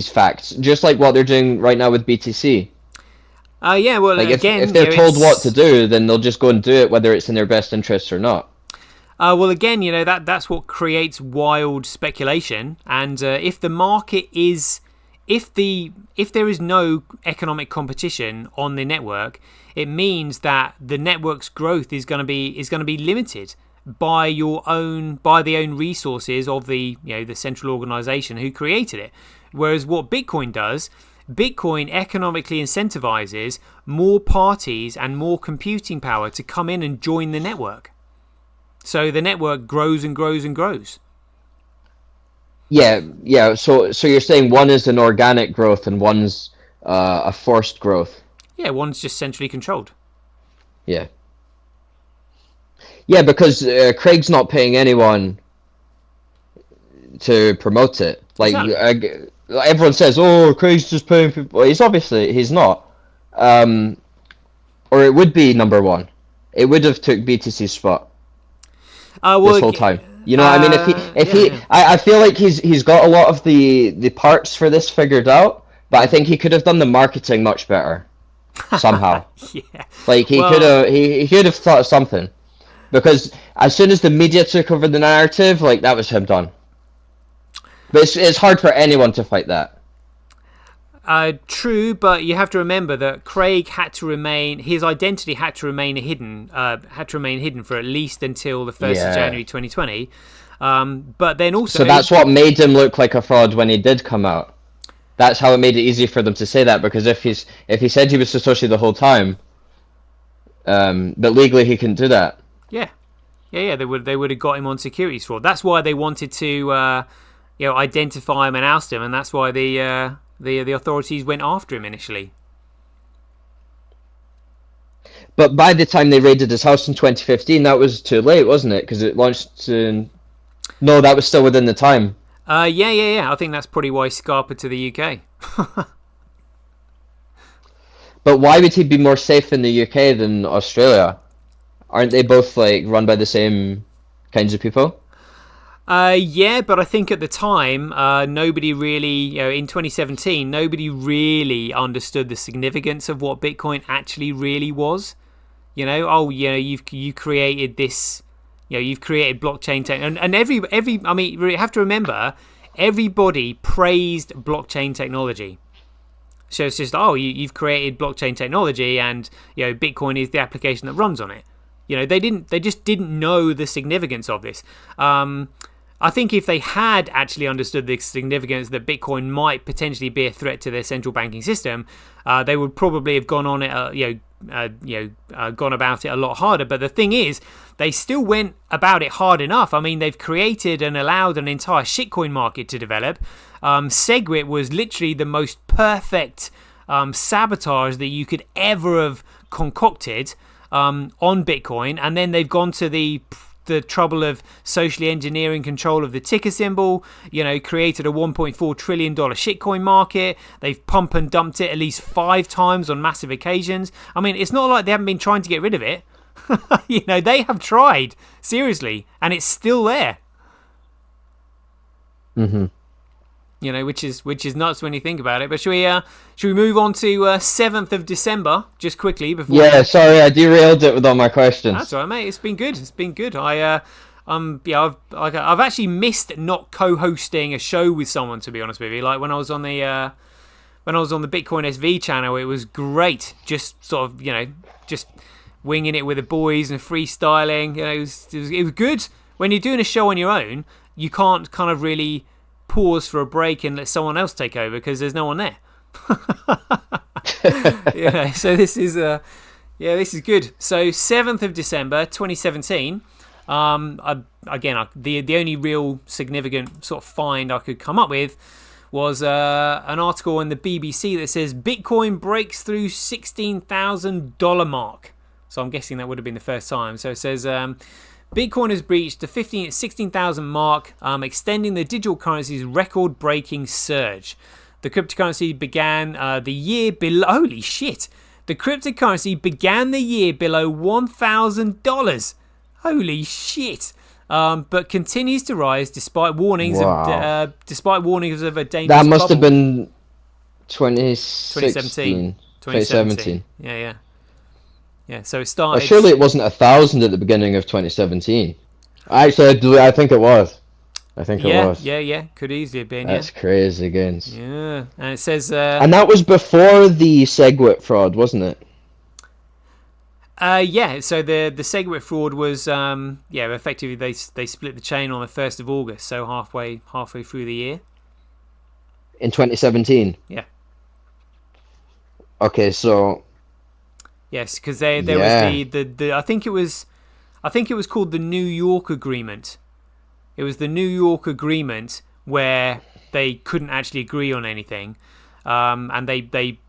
facts, just like what they're doing right now with BTC. Yeah, well, like again, if they're told what to do, then they'll just go and do it, whether it's in their best interests or not. Well, again, that's what creates wild speculation, and if the market is, if there is no economic competition on the network, it means that the network's growth is going to be limited by the own resources of the central organization who created it. Whereas what Bitcoin does, Bitcoin economically incentivizes more parties and more computing power to come in and join the network. So the network grows and grows and grows. Yeah. So you're saying one is an organic growth and one's a forced growth. Yeah, one's just centrally controlled. Yeah. Yeah, because Craig's not paying anyone to promote it. Like Exactly. everyone says, "Oh, Craig's just paying people." Well, he's not. Or it would be number one. It would have took BTC's spot this whole time. You know what I mean? I feel like he's got a lot of the parts for this figured out, but I think he could have done the marketing much better somehow. Yeah. Like he could have thought of something, because as soon as the media took over the narrative, like that was him done. But it's hard for anyone to fight that. True, but you have to remember that Craig his identity had to remain hidden for at least until the 1st of January 2020. But then also, so that's what made him look like a fraud when he did come out. That's how it made it easy for them to say that, because if he said he was Satoshi the whole time, but legally he couldn't do that. Yeah, they would have got him on securities fraud. That's why they wanted to identify him and oust him, and that's why the authorities went after him initially. But by the time they raided his house in 2015, that was too late, wasn't it? Because it launched in... No, that was still within the time. Yeah. I think that's probably why he scarpered to the UK. But why would he be more safe in the UK than Australia? Aren't they both like run by the same kinds of people? Yeah, but I think at the time, nobody really, in 2017, nobody really understood the significance of what Bitcoin actually really was. You've created this, you've created blockchain tech, and every, I mean, you have to remember, everybody praised blockchain technology. So it's just, you've created blockchain technology, and Bitcoin is the application that runs on it. They just didn't know the significance of this. I think if they had actually understood the significance that Bitcoin might potentially be a threat to their central banking system, they would probably have gone on it, gone about it a lot harder. But the thing is, they still went about it hard enough. I mean, they've created and allowed an entire shitcoin market to develop. SegWit was literally the most perfect sabotage that you could ever have concocted on Bitcoin, and then they've gone to the trouble of socially engineering control of the ticker symbol, created a $1.4 trillion shitcoin market. They've pump and dumped it at least 5 times on massive occasions. I mean, it's not like they haven't been trying to get rid of it. They have tried, seriously, and it's still there. Mm-hmm. Which is nuts when you think about it. But should we move on to 7th of December just quickly before? Yeah, sorry, I derailed it with all my questions. That's all right, mate. It's been good. I've actually missed not co-hosting a show with someone, to be honest with you. Like when I was on the Bitcoin SV channel, it was great. Just sort of just winging it with the boys and freestyling. It was good. When you're doing a show on your own, you can't kind of really pause for a break and let someone else take over because there's no one there. So this is good. So 7th of December 2017, the only real significant sort of find I could come up with was an article on the BBC that says Bitcoin breaks through $16,000 mark. So I'm guessing that would have been the first time. So it says Bitcoin has breached the 16,000 mark, extending the digital currency's record-breaking surge. The cryptocurrency began the year below. Holy shit! The cryptocurrency began the year below $1,000. Holy shit! But continues to rise despite warnings of a dangerous That must bubble. have been 2017. 2017. Yeah, so it started. Well, surely it wasn't 1,000 at the beginning of 2017. Actually, I think it was. It was. Yeah, could easily have been. That's crazy gains. Yeah, and it says. And that was before the SegWit fraud, wasn't it? Yeah. So the SegWit fraud was effectively they split the chain on the 1st of August, so halfway through the year. In 2017. Yeah. Okay, so. Yes, because there was the I think it was called the New York Agreement. It was the New York Agreement where they couldn't actually agree on anything, and they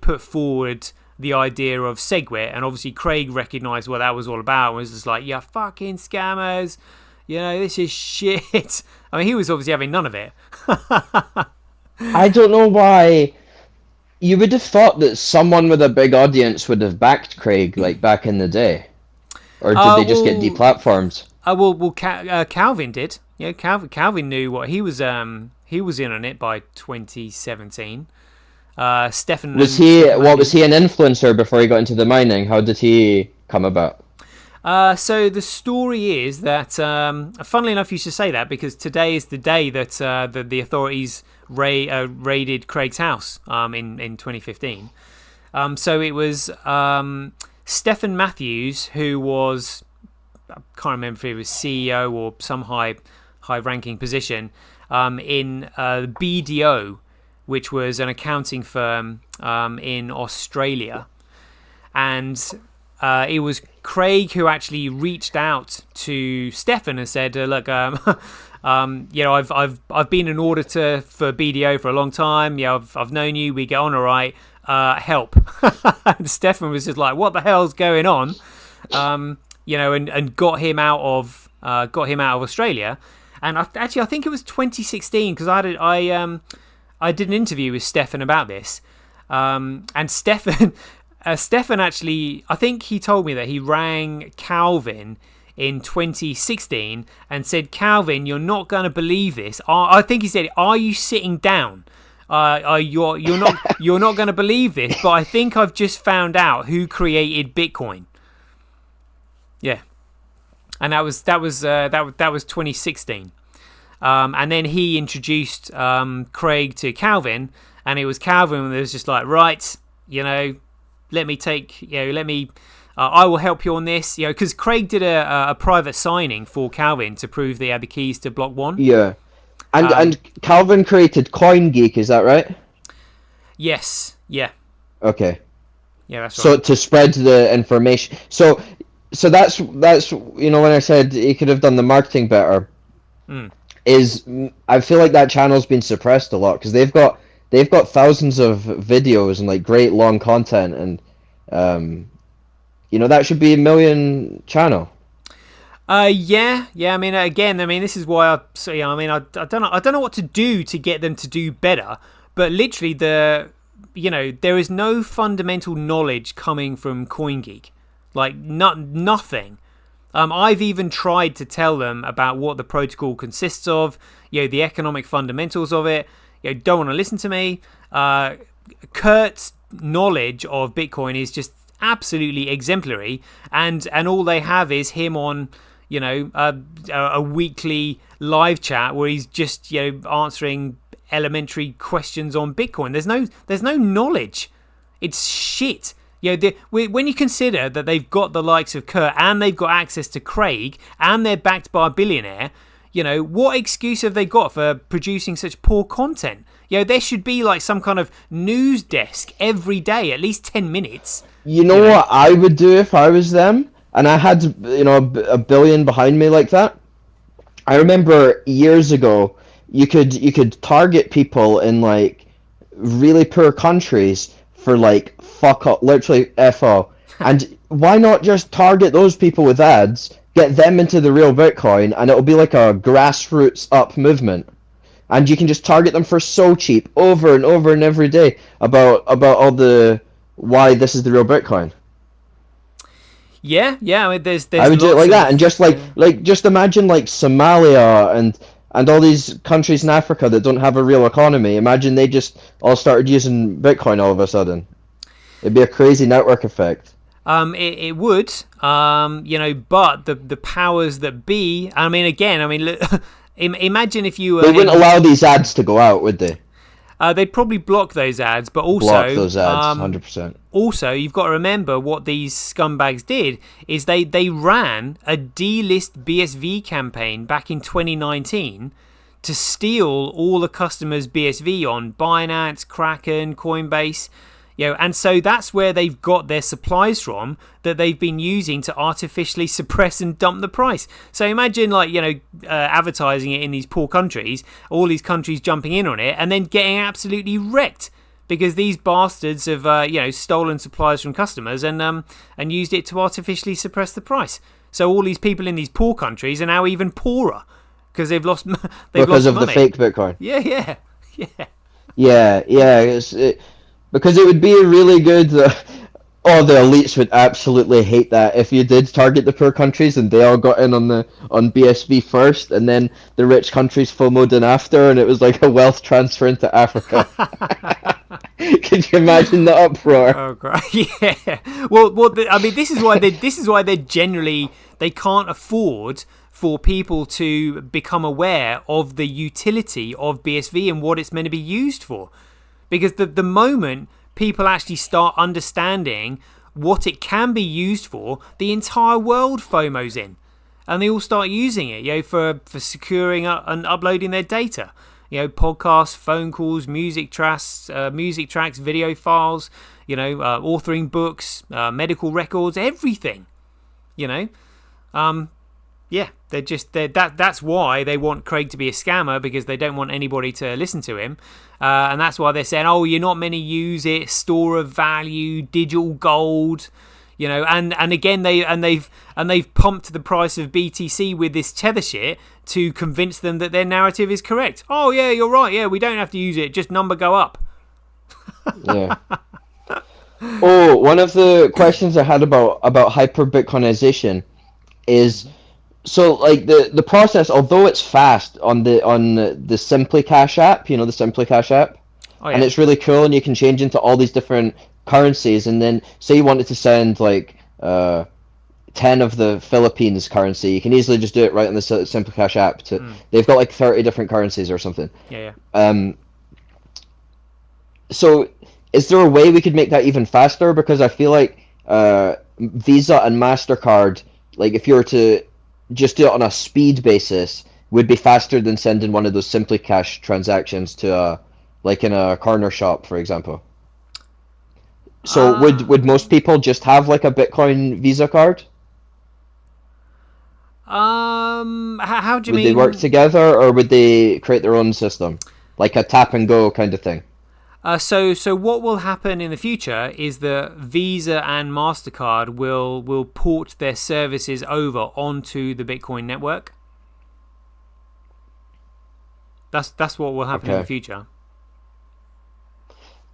put forward the idea of SegWit, and obviously Craig recognised what that was all about and was just like, "You fucking scammers, this is shit." I mean, he was obviously having none of it. I don't know why. You would have thought that someone with a big audience would have backed Craig, like back in the day, or did they just get deplatformed? Calvin did. Yeah, Calvin knew what he was in on it by 2017. Stefan was he an influencer before he got into the mining? How did he come about? So the story is that, funnily enough, you should say that because today is the day that the authorities raided Craig's house in 2015. So it was Stephen Matthews, who was, I can't remember if he was CEO or some high-ranking position in BDO, which was an accounting firm in Australia, and it was Craig who actually reached out to Stefan and said, "Look, I've been an auditor for BDO for a long time. Yeah, I've known you. We get on all right. Help." And Stefan was just like, "What the hell's going on?" And got him out of Australia. And I think it was 2016 because I did an interview with Stefan about this, and Stefan. Stefan actually, I think he told me that he rang Calvin in 2016 and said, "Calvin, you're not going to believe this." I think he said, "Are you sitting down? You're not going to believe this, but I think I've just found out who created Bitcoin." Yeah, and that was 2016, and then he introduced Craig to Calvin, and it was Calvin that was just like, "Right, let me I will help you on this," because Craig did a private signing for Calvin to prove they had the keys to block 1. Yeah, and Calvin created CoinGeek, is that right? Yes. Yeah. Okay. Yeah, that's So right. to spread the information. So that's when I said he could have done the marketing better. Mm. I feel like that channel's been suppressed a lot because they've got thousands of videos and like great long content, and that should be a million channel. Yeah. I mean, again, this is why I don't know what to do to get them to do better. But literally, there is no fundamental knowledge coming from CoinGeek, like nothing. I've even tried to tell them about what the protocol consists of, the economic fundamentals of it. Don't want to listen to me. Kurt's knowledge of Bitcoin is just absolutely exemplary, and all they have is him on a weekly live chat where he's just answering elementary questions on Bitcoin. There's no knowledge. It's shit. When you consider that they've got the likes of Kurt and they've got access to Craig and they're backed by a billionaire, what excuse have they got for producing such poor content? There should be like some kind of news desk every day, at least 10 minutes. You know what I would do if I was them, and I had a billion behind me like that? I remember years ago, you could target people in like really poor countries for like fuck up, literally F all. And why not just target those people with ads, get them into the real Bitcoin, and it'll be like a grassroots up movement. And you can just target them for so cheap over and over and every day about all the why this is the real Bitcoin. Yeah. I mean, there's I would do it like that, and just just imagine like Somalia and all these countries in Africa that don't have a real economy. Imagine they just all started using Bitcoin all of a sudden. It'd be a crazy network effect. It would, but the powers that be. Look, imagine if you were. They wouldn't allow these ads to go out, would they? They'd probably block those ads, but also block those ads, 100%. Also, you've got to remember what these scumbags did is they ran a delist BSV campaign back in 2019 to steal all the customers' BSV on Binance, Kraken, Coinbase. And so that's where they've got their supplies from that they've been using to artificially suppress and dump the price. So imagine advertising it in these poor countries, all these countries jumping in on it and then getting absolutely wrecked because these bastards have stolen supplies from customers and used it to artificially suppress the price. So all these people in these poor countries are now even poorer because they've lost money. Because of the fake Bitcoin. Yeah. Because it would be a really good. The elites would absolutely hate that if you did target the poor countries and they all got in on BSV first, and then the rich countries FOMO'd in after, and it was like a wealth transfer into Africa. Could you imagine the uproar? Oh, God. Yeah. Well, this is why they generally they can't afford for people to become aware of the utility of BSV and what it's meant to be used for. Because the moment people actually start understanding what it can be used for, the entire world FOMOs in. And they all start using it, for securing and uploading their data. Podcasts, phone calls, music tracks, video files, authoring books, medical records, everything. That's why they want Craig to be a scammer, because they don't want anybody to listen to him, and that's why they're saying, "Oh, you're not meant to use it, store of value, digital gold," and again they've pumped the price of BTC with this tether shit to convince them that their narrative is correct. Oh yeah, you're right. Yeah, we don't have to use it; just number go up. Yeah. Oh, one of the questions I had about hyper Bitcoinization is. So like the process, although it's fast on the Simply Cash app, the Simply Cash app, and it's really cool, and you can change into all these different currencies, and then say you wanted to send like 10 of the Philippines currency, you can easily just do it right on the Simply Cash app. They've got like 30 different currencies or something. Yeah. So is there a way we could make that even faster? Because I feel like Visa and MasterCard, like if you were to just do it on a speed basis, would be faster than sending one of those Simply Cash transactions to like in a corner shop, for example. So would most people just have like a Bitcoin Visa card? How do you Would mean? they work together, or would they create their own system, like a tap and go kind of thing? So what will happen in the future is that Visa and MasterCard will port their services over onto the Bitcoin network. That's what will happen in the future.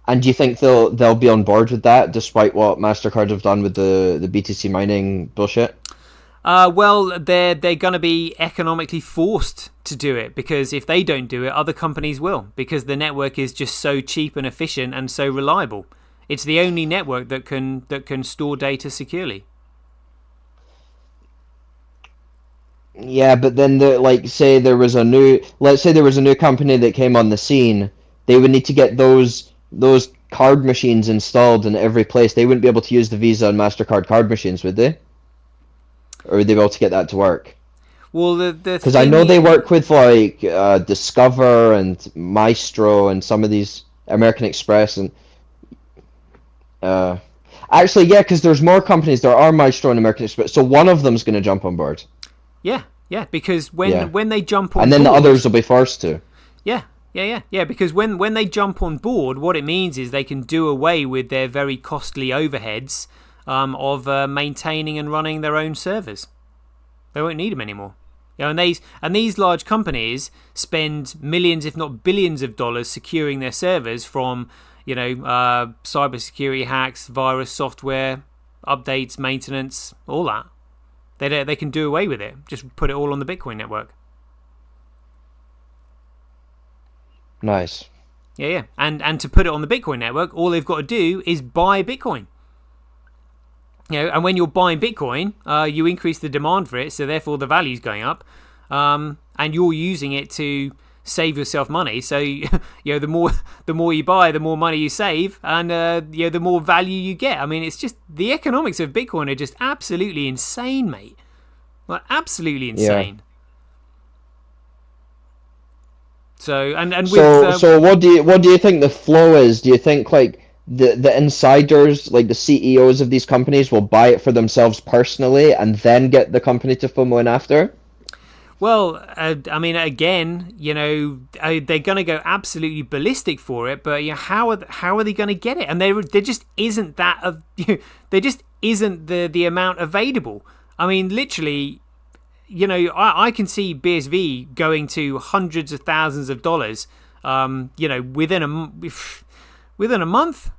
And do you think they'll be on board with that, despite what MasterCard have done with the BTC mining bullshit? Well, they're going to be economically forced to do it, because if they don't do it, other companies will, because the network is just so cheap and efficient and so reliable. It's the only network that can store data securely. Yeah, but then let's say there was a new company that came on the scene, they would need to get those card machines installed in every place. They wouldn't be able to use the Visa and MasterCard card machines, would they? Or would they be able to get that to work? Well, because I know they work with like Discover and Maestro and some of these American Express and actually, yeah, because there's more companies. There are Maestro and American Express, so one of them's going to jump on board. Yeah, because when they jump on board, and then the others will be forced to. Yeah, because when they jump on board, what it means is they can do away with their very costly overheads of maintaining and running their own servers. They won't need them anymore. And these large companies spend millions, if not billions, of dollars securing their servers from cybersecurity hacks, virus software, updates, maintenance, all that. They can do away with it. Just put it all on the Bitcoin network. Nice. Yeah. And to put it on the Bitcoin network, all they've got to do is buy Bitcoin. And when you're buying Bitcoin, you increase the demand for it, so therefore the value's going up, and you're using it to save yourself money. So the more you buy, the more money you save, and the more value you get. I mean, it's just the economics of Bitcoin are just absolutely insane, mate. Like absolutely insane. Yeah. So what do you think the flow is? Do you think like the insiders, like the CEOs of these companies, will buy it for themselves personally and then get the company to FOMO in after? Well, I mean, again, they're going to go absolutely ballistic for it, but how are they going to get it? And there just isn't there just isn't the amount available. I mean, literally, I can see BSV going to hundreds of thousands of dollars, within a month.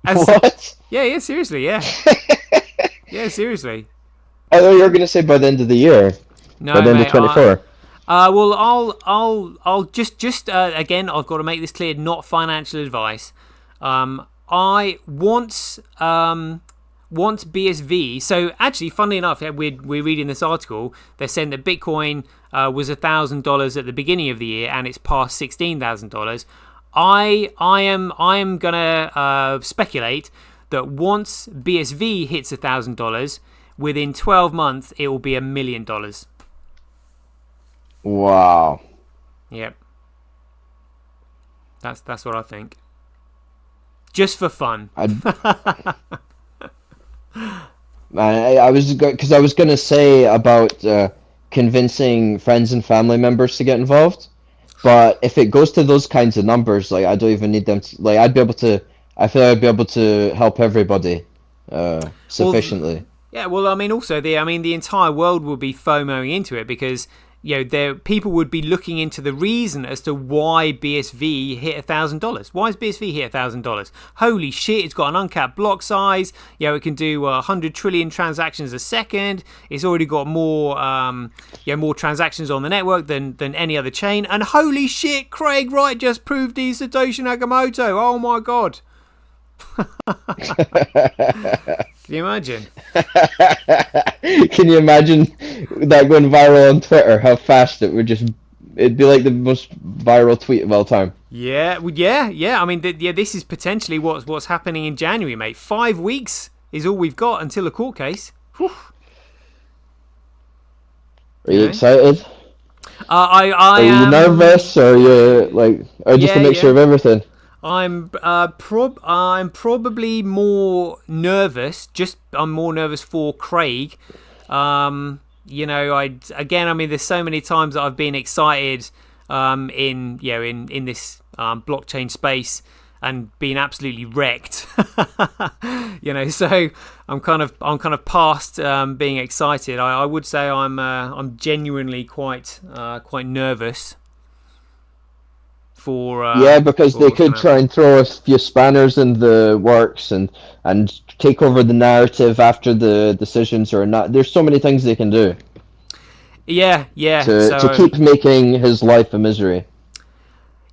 What? Yeah, seriously, yeah. Yeah, seriously. I thought you were gonna say by the end of the year. No, by the end of 24. Well, I'll just again, I've got to make this clear, not financial advice. I once BSV. So actually, funnily enough, we're reading this article. They're saying that Bitcoin was $1,000 at the beginning of the year, and it's past $16,000. I am gonna speculate that once BSV hits $1,000, within 12 months it will be $1 million. Wow. Yep. That's what I think. Just for fun. I was gonna say about convincing friends and family members to get involved. But if it goes to those kinds of numbers, like I don't even need them to, like I feel like I'd be able to help everybody sufficiently. Well, I mean, also the entire world will be FOMOing into it, because people would be looking into the reason as to why BSV hit $1,000. Why has BSV hit $1,000? Holy shit! It's got an uncapped block size. It can do 100 trillion transactions a second. It's already got more transactions on the network than any other chain. And holy shit, Craig Wright just proved he's Satoshi Nakamoto. Oh my god! Can you imagine? Can you imagine that going viral on Twitter? How fast it'd be like the most viral tweet of all time. Yeah. I mean, this is potentially what's happening in January, mate. 5 weeks is all we've got until a court case. Whew. Are you excited? I Are you nervous, or are you like, or just a mixture of everything? I'm probably more nervous. I'm more nervous for Craig. I mean, there's so many times that I've been excited in this blockchain space and been absolutely wrecked. So I'm kind of past being excited. I would say I'm genuinely quite nervous. Because they could try and throw a few spanners in the works and take over the narrative after the decisions are not. There's so many things they can do. Yeah. To keep making his life a misery.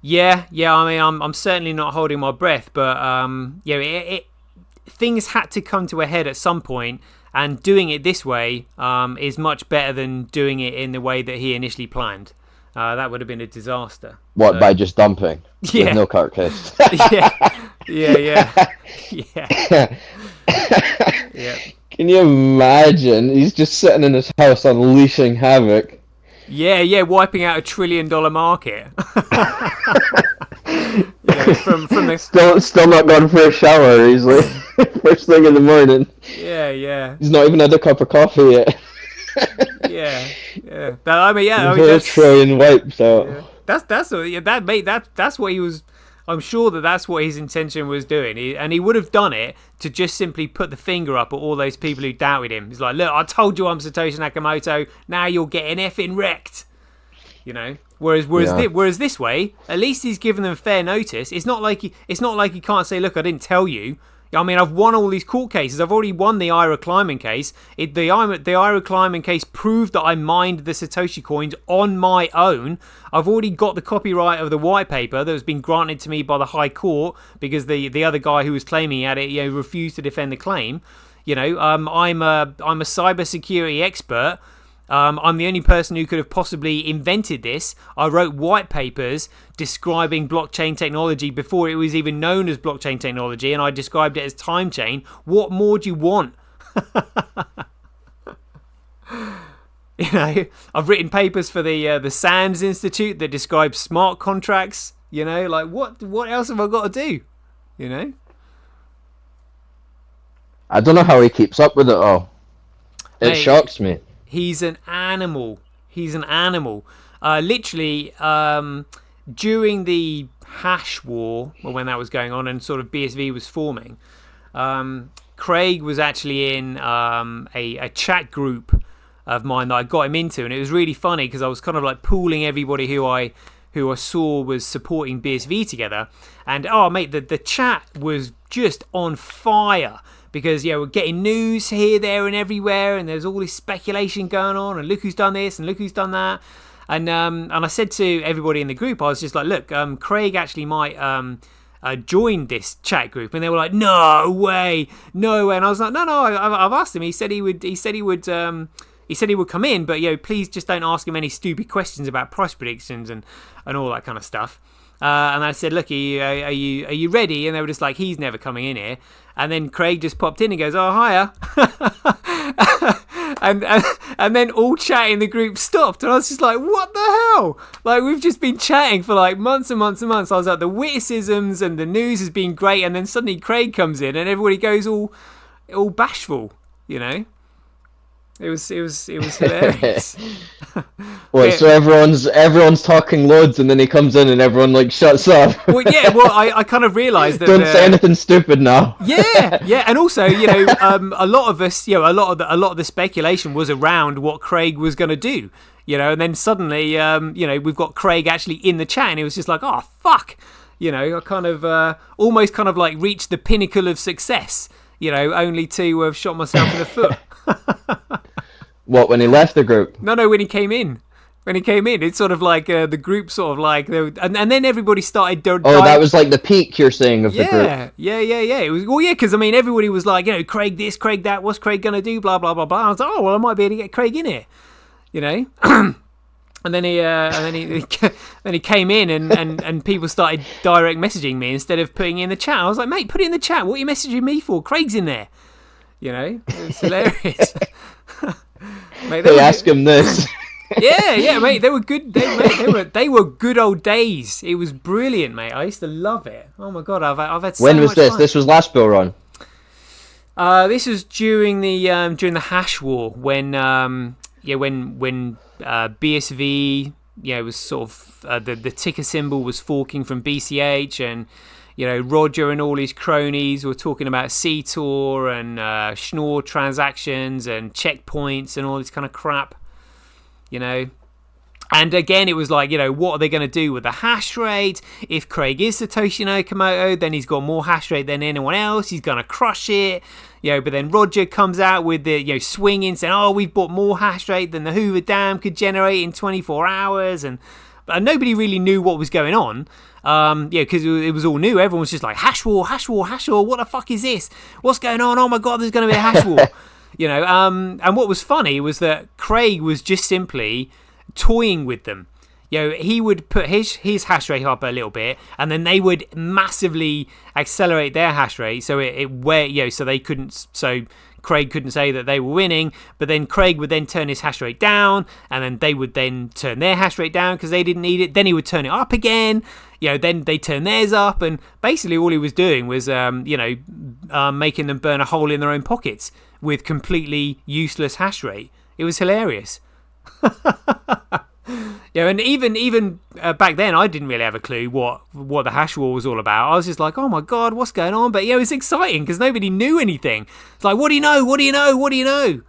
Yeah. I mean, I'm certainly not holding my breath, but things had to come to a head at some point, and doing it this way is much better than doing it in the way that he initially planned. That would have been a disaster. What, by just dumping? Yeah. With no court case. Yeah. Can you imagine? He's just sitting in his house unleashing havoc. Yeah, wiping out $1 trillion market. From the still not gone for a shower. He's like first thing in the morning. Yeah. He's not even had a cup of coffee yet. Yeah. I mean, that's trillion wipes out. Yeah. That's what he was. I'm sure that's what his intention was doing, and he would have done it to just simply put the finger up at all those people who doubted him. He's like, look, I told you I'm Satoshi Nakamoto. Now you're getting effing wrecked. Whereas this way, at least he's given them fair notice. It's not like he can't say, look, I didn't tell you. I mean, I've won all these court cases. I've already won the IRA Kleiman case. The IRA Kleiman case proved that I mined the Satoshi coins on my own. I've already got the copyright of the white paper that has been granted to me by the High Court because the other guy who was claiming he had it, refused to defend the claim. I'm a cybersecurity expert. I'm the only person who could have possibly invented this. I wrote white papers describing blockchain technology before it was even known as blockchain technology, and I described it as time chain. What more do you want? I've written papers for the SANS Institute that describe smart contracts. What else have I got to do? I don't know how he keeps up with it all. It shocks me. He's an animal. Literally, during the hash war, when that was going on and sort of BSV was forming, Craig was actually in a chat group of mine that I got him into, and it was really funny because I was kind of like pooling everybody who I saw was supporting BSV together, and the chat was just on fire. Because we're getting news here, there, and everywhere, and there's all this speculation going on, and look who's done this, and look who's done that, and I said to everybody in the group, I was just like, look, Craig actually might join this chat group, and they were like, no way, and I was like, no, I've asked him. He said he would come in, but please just don't ask him any stupid questions about price predictions and all that kind of stuff. And I said, look, are you ready? And they were just like, he's never coming in here. And then Craig just popped in and goes, oh, hiya. and then all chat in the group stopped. And I was just like, what the hell? Like, we've just been chatting for like months and months and months. I was like, the witticisms and the news has been great. And then suddenly Craig comes in and everybody goes all bashful, It was hilarious. So everyone's talking loads, and then he comes in and everyone like shuts up. I kind of realised that don't say anything stupid now. Yeah, and also a lot of us, a lot of the speculation was around what Craig was going to do, and then suddenly we've got Craig actually in the chat, and it was just like, oh fuck, I kind of almost kind of like reached the pinnacle of success, only to have shot myself in the foot. What, when he left the group? No, when he came in. It's sort of like the group sort of like, and then everybody started. That was like the peak you're saying of the group. Yeah. It was because everybody was like, Craig this, Craig that. What's Craig gonna do? Blah blah blah blah. I was like, oh well, I might be able to get Craig in here, And then he came in and people started direct messaging me instead of putting it in the chat. I was like, mate, put it in the chat. What are you messaging me for? Craig's in there. It was hilarious. Mate, they ask him this. Yeah, mate. They were good. They were good old days. It was brilliant, mate. I used to love it. Oh my god, I've had so When was much this? fun. This was last bull run. This was during the hash war when BSV was sort of the ticker symbol was forking from BCH, and Roger and all his cronies were talking about CTOR and Schnorr transactions and checkpoints and all this kind of crap, And again, it was like, what are they going to do with the hash rate? If Craig is Satoshi Nakamoto, then he's got more hash rate than anyone else. He's going to crush it. But then Roger comes out with the swinging, saying, "Oh, we've bought more hash rate than the Hoover Dam could generate in 24 hours," and nobody really knew what was going on. Because it was all new. Everyone was just like, hash war, hash war, hash war. What the fuck is this? What's going on? Oh my god, there's going to be a hash war. And what was funny was that Craig was just simply toying with them. He would put his hash rate up a little bit, and then they would massively accelerate their hash rate, so so Craig couldn't say that they were winning, but then Craig would then turn his hash rate down, and then they would then turn their hash rate down because they didn't need it. Then he would turn it up again. Then they turn theirs up, and basically all he was doing was making them burn a hole in their own pockets with completely useless hash rate. It was hilarious. And even back then, I didn't really have a clue what the hash war was all about. I was just like, oh my god, what's going on? But it's exciting because nobody knew anything. It's like, what do you know? What do you know? What do you know?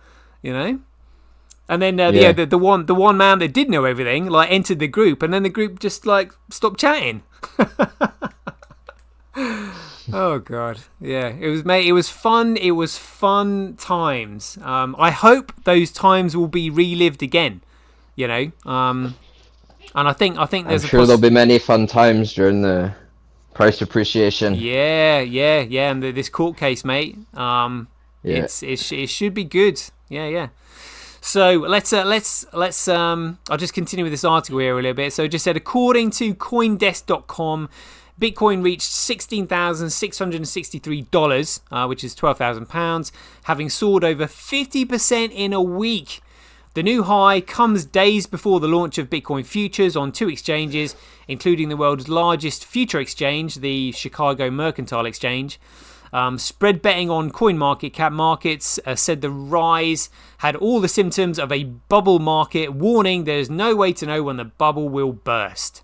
And then the one man that did know everything entered the group, and then the group just stopped chatting. Oh god, yeah, it was, mate. It was fun. It was fun times. I hope those times will be relived again. And I think there's. I'm sure there'll be many fun times during the price appreciation. Yeah, and this court case, mate. It should be good. Yeah. So let's I'll just continue with this article here a little bit. So it just said, according to CoinDesk.com, Bitcoin reached $16,663, which is £12,000, having soared over 50% in a week. The new high comes days before the launch of Bitcoin futures on two exchanges, including the world's largest future exchange, the Chicago Mercantile Exchange. Spread betting on CoinMarketCap markets said the rise had all the symptoms of a bubble market, warning there's no way to know when the bubble will burst.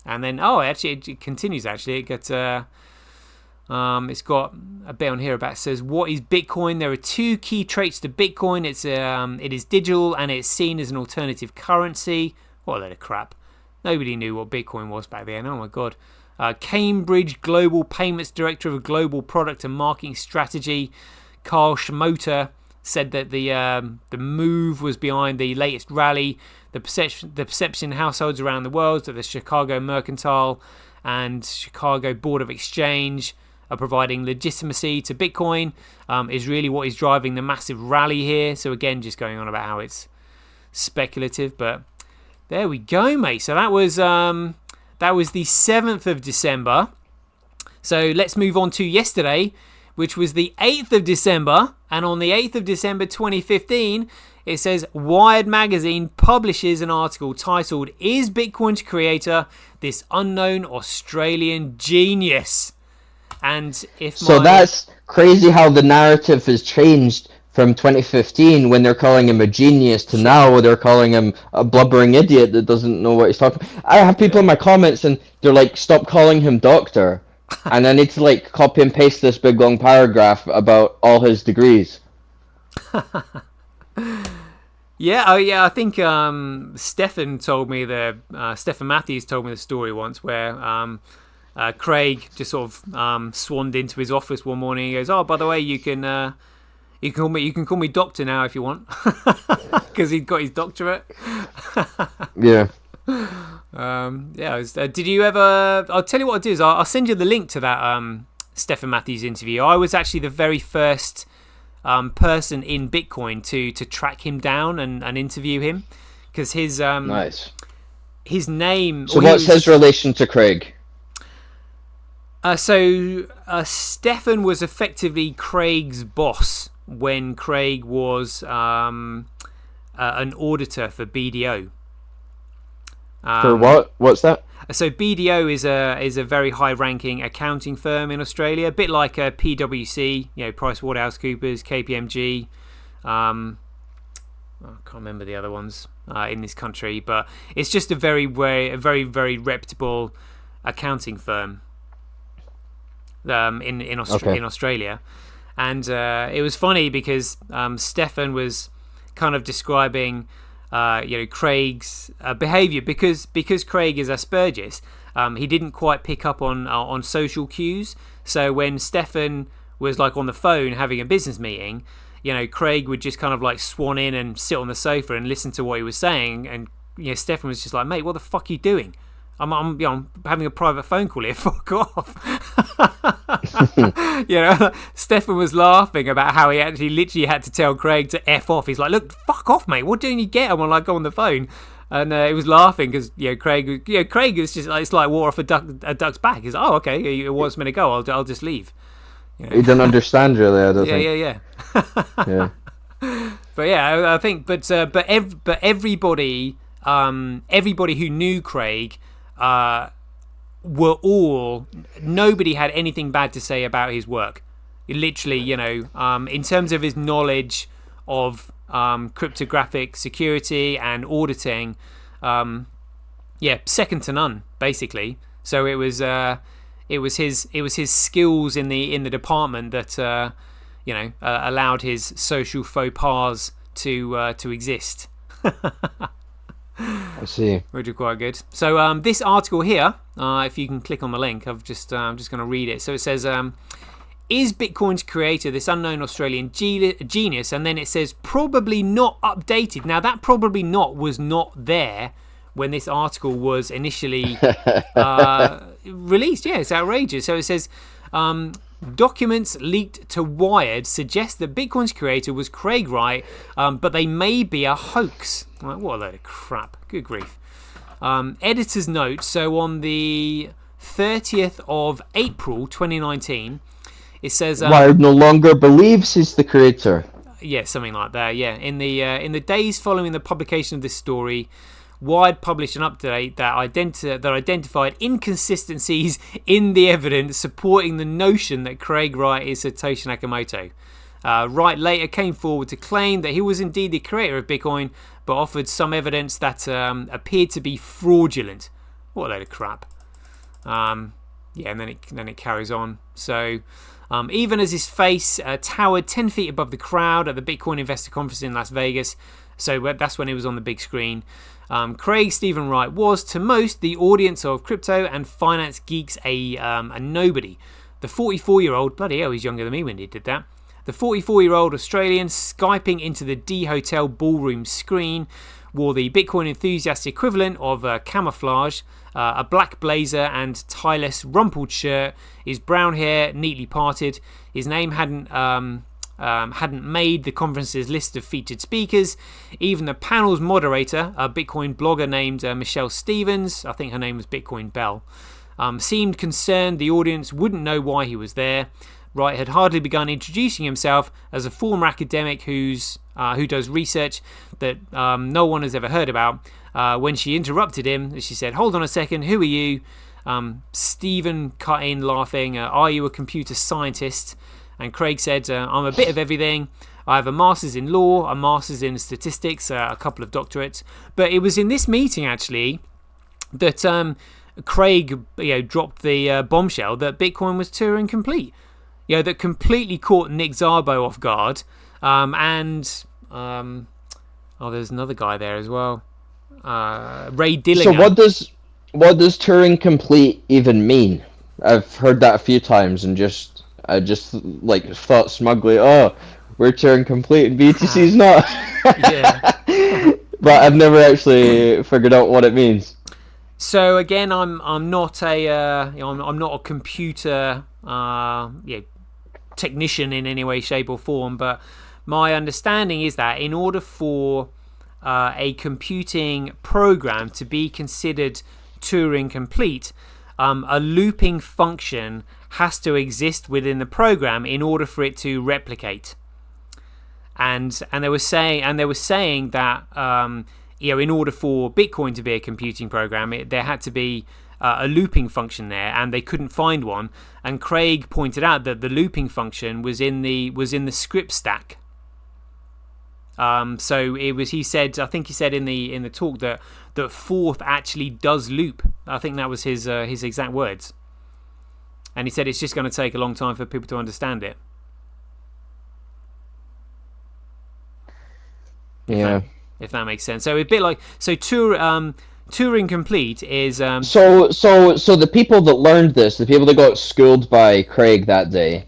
And then, it continues, actually. It gets... it's got a bit on here about, says, what is Bitcoin? There are two key traits to Bitcoin. It is digital, and it's seen as an alternative currency. What a load of crap. Nobody knew what Bitcoin was back then. Oh my god. Cambridge Global Payments Director of Global Product and Marketing Strategy, Carl Schmoter, said that the move was behind the latest rally. The perception in households around the world that the Chicago Mercantile and Chicago Board of Exchange are providing legitimacy to Bitcoin is really what is driving the massive rally here. So again, just going on about how it's speculative, but there we go, mate. So that was the 7th of December. So let's move on to yesterday, which was the 8th of December. And on the 8th of December 2015, it says Wired Magazine publishes an article titled, "Is Bitcoin's creator this unknown Australian genius?" And So that's crazy how the narrative has changed from 2015 when they're calling him a genius to now they're calling him a blubbering idiot that doesn't know what he's talking about. I have people in my comments and they're like, stop calling him doctor. And I need to copy and paste this big long paragraph about all his degrees. I think Stefan Matthews told me the story once where Craig just sort of swanned into his office one morning. He goes, "Oh, by the way, you can call me doctor now if you want," because he'd got his doctorate. Yeah. Did you ever? I'll tell you what I'll do is I'll send you the link to that Stefan Matthews interview. I was actually the very first person in Bitcoin to track him down and interview him, because his nice. His name. So what's his relation to Craig? Stefan was effectively Craig's boss when Craig was an auditor for BDO. For what? What's that? So BDO is a very high-ranking accounting firm in Australia, a bit like PwC, PricewaterhouseCoopers, KPMG. I can't remember the other ones in this country, but it's just a very, very reputable accounting firm in Australia. And it was funny because Stefan was kind of describing Craig's behavior because Craig is Asperger's. He didn't quite pick up on social cues. So when Stefan was like on the phone having a business meeting, Craig would just kind of like swan in and sit on the sofa and listen to what he was saying, and Stefan was just like, "Mate, what the fuck are you doing? I'm having a private phone call here. Fuck off." Stefan was laughing about how he actually literally had to tell Craig to F off. He's like, "Look, fuck off, mate. What don't you get?" I'm like on the phone, and he was laughing because Craig is just like, it's like water off a duck's back. He's like, "Oh, okay, it wants me to go. I'll just leave." He didn't understand really. I don't think. Yeah. Yeah. But yeah, I think, but everybody who knew Craig, nobody had anything bad to say about his work. Literally, in terms of his knowledge of cryptographic security and auditing, second to none, basically. So it was his skills in the department that allowed his social faux pas to exist. I see. Which is quite good. So this article here, if you can click on the link, I'm just going to read it. So it says, is Bitcoin's creator this unknown Australian genius? And then it says probably not updated. Now that probably not was not there when this article was initially released. Yeah, it's outrageous. So it says, documents leaked to Wired suggest that Bitcoin's creator was Craig Wright, but they may be a hoax. What a load of crap. Good grief. Editor's note. So on the 30th of April 2019, it says... Wired no longer believes he's the creator. Yeah, something like that, yeah. In the days following the publication of this story, Wired published an update that identified inconsistencies in the evidence supporting the notion that Craig Wright is Satoshi Nakamoto. Wright later came forward to claim that he was indeed the creator of Bitcoin, but offered some evidence that appeared to be fraudulent. What a load of crap. And then it carries on. So even as his face towered 10 feet above the crowd at the Bitcoin Investor Conference in Las Vegas, so that's when it was on the big screen, Craig Stephen Wright was, to most, the audience of crypto and finance geeks, a nobody. The 44-year-old, bloody hell, he's younger than me when he did that. The 44-year-old Australian, Skyping into the D Hotel ballroom screen, wore the Bitcoin enthusiast equivalent of camouflage, a black blazer and tie-less rumpled shirt, his brown hair neatly parted. His name hadn't made the conference's list of featured speakers. Even the panel's moderator, a Bitcoin blogger named Michelle Stevens, I think her name was Bitcoin Bell, seemed concerned the audience wouldn't know why he was there. Wright had hardly begun introducing himself as a former academic who does research that no one has ever heard about, when she interrupted him. She said, "Hold on a second, who are you?" Stephen cut in laughing, "Are you a computer scientist?" And Craig said, "I'm a bit of everything. I have a master's in law, a master's in statistics, a couple of doctorates." But it was in this meeting, actually, that Craig dropped the bombshell that Bitcoin was Turing complete. That completely caught Nick Szabo off guard. There's another guy there as well. Ray Dillinger. So what does Turing complete even mean? I've heard that a few times and I just like thought smugly, "Oh, we're Turing complete and BTC's not." Yeah. But I've never actually figured out what it means. So again, I'm not a computer technician in any way, shape, or form. But my understanding is that in order for a computing program to be considered Turing complete, a looping function has to exist within the program in order for it to replicate. and they were saying that in order for Bitcoin to be a computing program, there had to be a looping function there, and they couldn't find one. And Craig pointed out that the looping function was in the script stack. So it was. He said in the talk that Forth actually does loop. I think that was his exact words. And he said it's just going to take a long time for people to understand it. Yeah. If that makes sense. So a bit like Turing complete is So the people that learned this, the people that got schooled by Craig that day,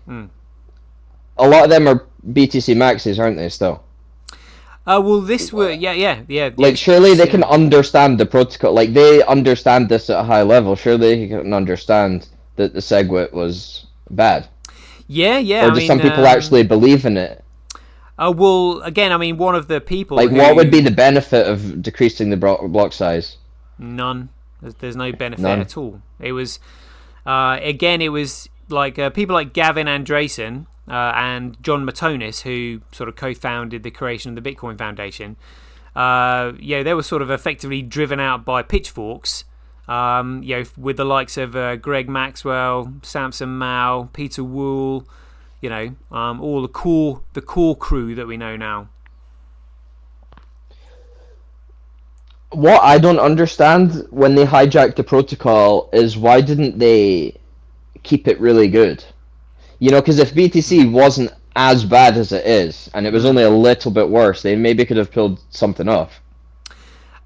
a lot of them are BTC maxis, aren't they? Still. Well, this were yeah. Like, surely they can understand the protocol. Like, they understand this at a high level. Surely they can understand that the SegWit was bad. Yeah. Or do some people actually believe in it? Well, again, I mean, one of the people. Like, what would be the benefit of decreasing the block size? None. There's no benefit None. at all. It was, again, it was like people like Gavin Andresen and John Matonis, who sort of co-founded the creation of the Bitcoin Foundation. They were sort of effectively driven out by pitchforks. With the likes of Greg Maxwell, Samson Mao, Peter Wool, all the core crew that we know now. What I don't understand when they hijacked the protocol is why didn't they keep it really good? Because if BTC wasn't as bad as it is, and it was only a little bit worse, they maybe could have pulled something off.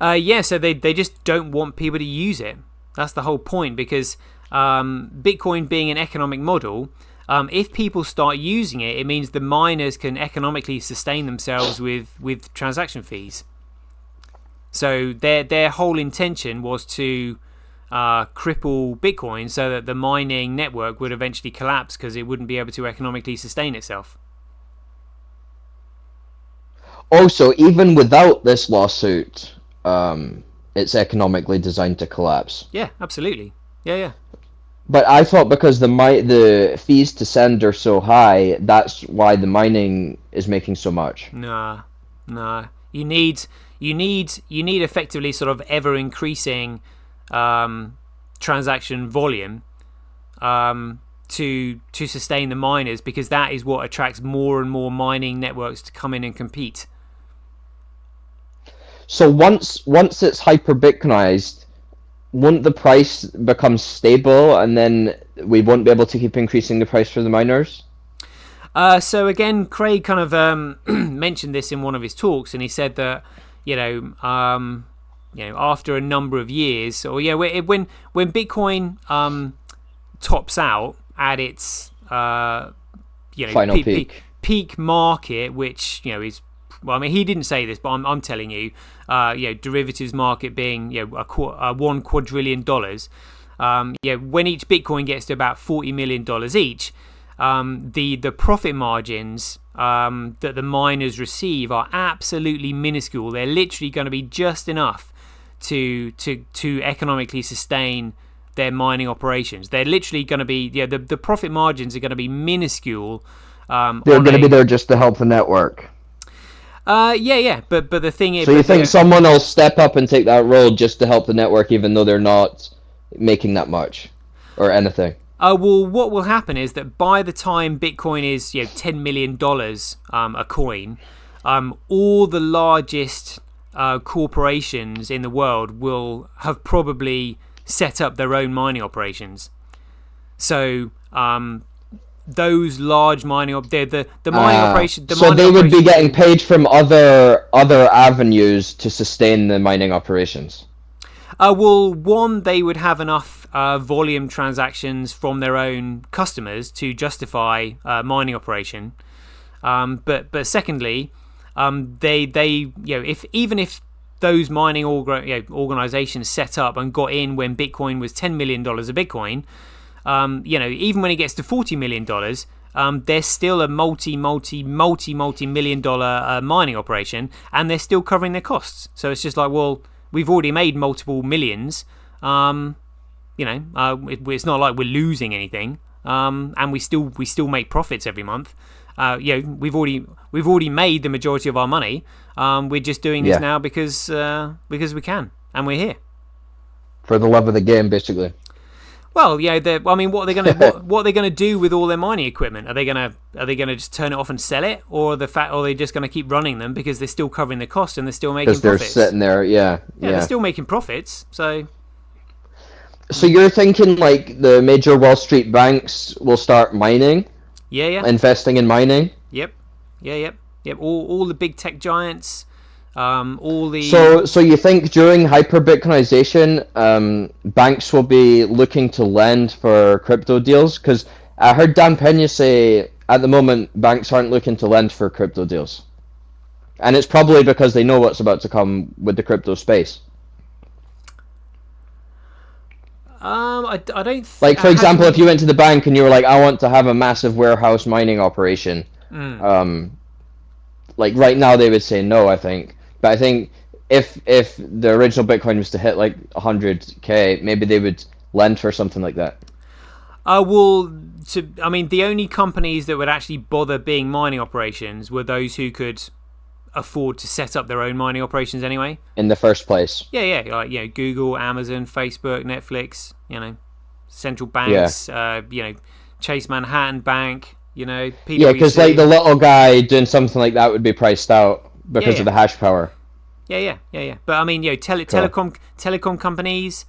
So they just don't want people to use it. That's the whole point, because Bitcoin being an economic model, if people start using it, it means the miners can economically sustain themselves with transaction fees. So their whole intention was to cripple Bitcoin so that the mining network would eventually collapse because it wouldn't be able to economically sustain itself. Also, even without this lawsuit, it's economically designed to collapse. Yeah, absolutely. Yeah. But I thought because the fees to send are so high, that's why the mining is making so much. Nah. You need effectively sort of ever increasing transaction volume to sustain the miners, because that is what attracts more and more mining networks to come in and compete. So once it's hyper Bitcoinized, won't the price become stable, and then we won't be able to keep increasing the price for the miners? So again, Craig kind of mentioned this in one of his talks, and he said that after a number of years, or when Bitcoin tops out at its final peak market, which is, well, I mean, he didn't say this, but I'm telling you, derivatives market being $1 quadrillion. When each Bitcoin gets to about $40 million each, the profit margins that the miners receive are absolutely minuscule. They're literally going to be just enough to economically sustain their mining operations. They're literally going to be the profit margins are going to be minuscule. They're going to be there just to help the network. But the thing is, so you think someone will step up and take that role just to help the network, even though they're not making that much or anything? Well, what will happen is that by the time Bitcoin is $10 million a coin, all the largest corporations in the world will have probably set up their own mining operations. So those large mining the mining operation. So they would be getting paid from other avenues to sustain the mining operations. Well, one, they would have enough volume transactions from their own customers to justify mining operation. But secondly, they if those mining organizations set up and got in when Bitcoin was $10 million a Bitcoin, even when it gets to $40 million, there's still a multi-million dollar mining operation, and they're still covering their costs. So it's just like, well, we've already made multiple millions. It's not like we're losing anything, and we still make profits every month. We've we've already made the majority of our money. We're just doing this now because we can, and we're here for the love of the game, basically. Well, yeah. I mean, what are they going to what are they going to do with all their mining equipment? Are they going to just turn it off and sell it, or are they just going to keep running them because they're still covering the cost and they're still making profits? Because they're sitting there, yeah, they're still making profits. So you're thinking like the major Wall Street banks will start mining? Yeah. Investing in mining? Yep. All the big tech giants. All the So you think during hyper-Bitcoinization, banks will be looking to lend for crypto deals? Because I heard Dan Pena say at the moment banks aren't looking to lend for crypto deals, and it's probably because they know what's about to come with the crypto space. I don't like, for example, if you went to the bank and you were like, I want to have a massive warehouse mining operation, like right now they would say no, I think. But I think if the original Bitcoin was to hit like 100K, maybe they would lend for something like that. I mean, the only companies that would actually bother being mining operations were those who could afford to set up their own mining operations anyway. In the first place. Yeah, like Google, Amazon, Facebook, Netflix, central banks, Chase Manhattan Bank, PwC. Yeah, because like the little guy doing something like that would be priced out because of the hash power. Yeah. But I mean, telecom companies,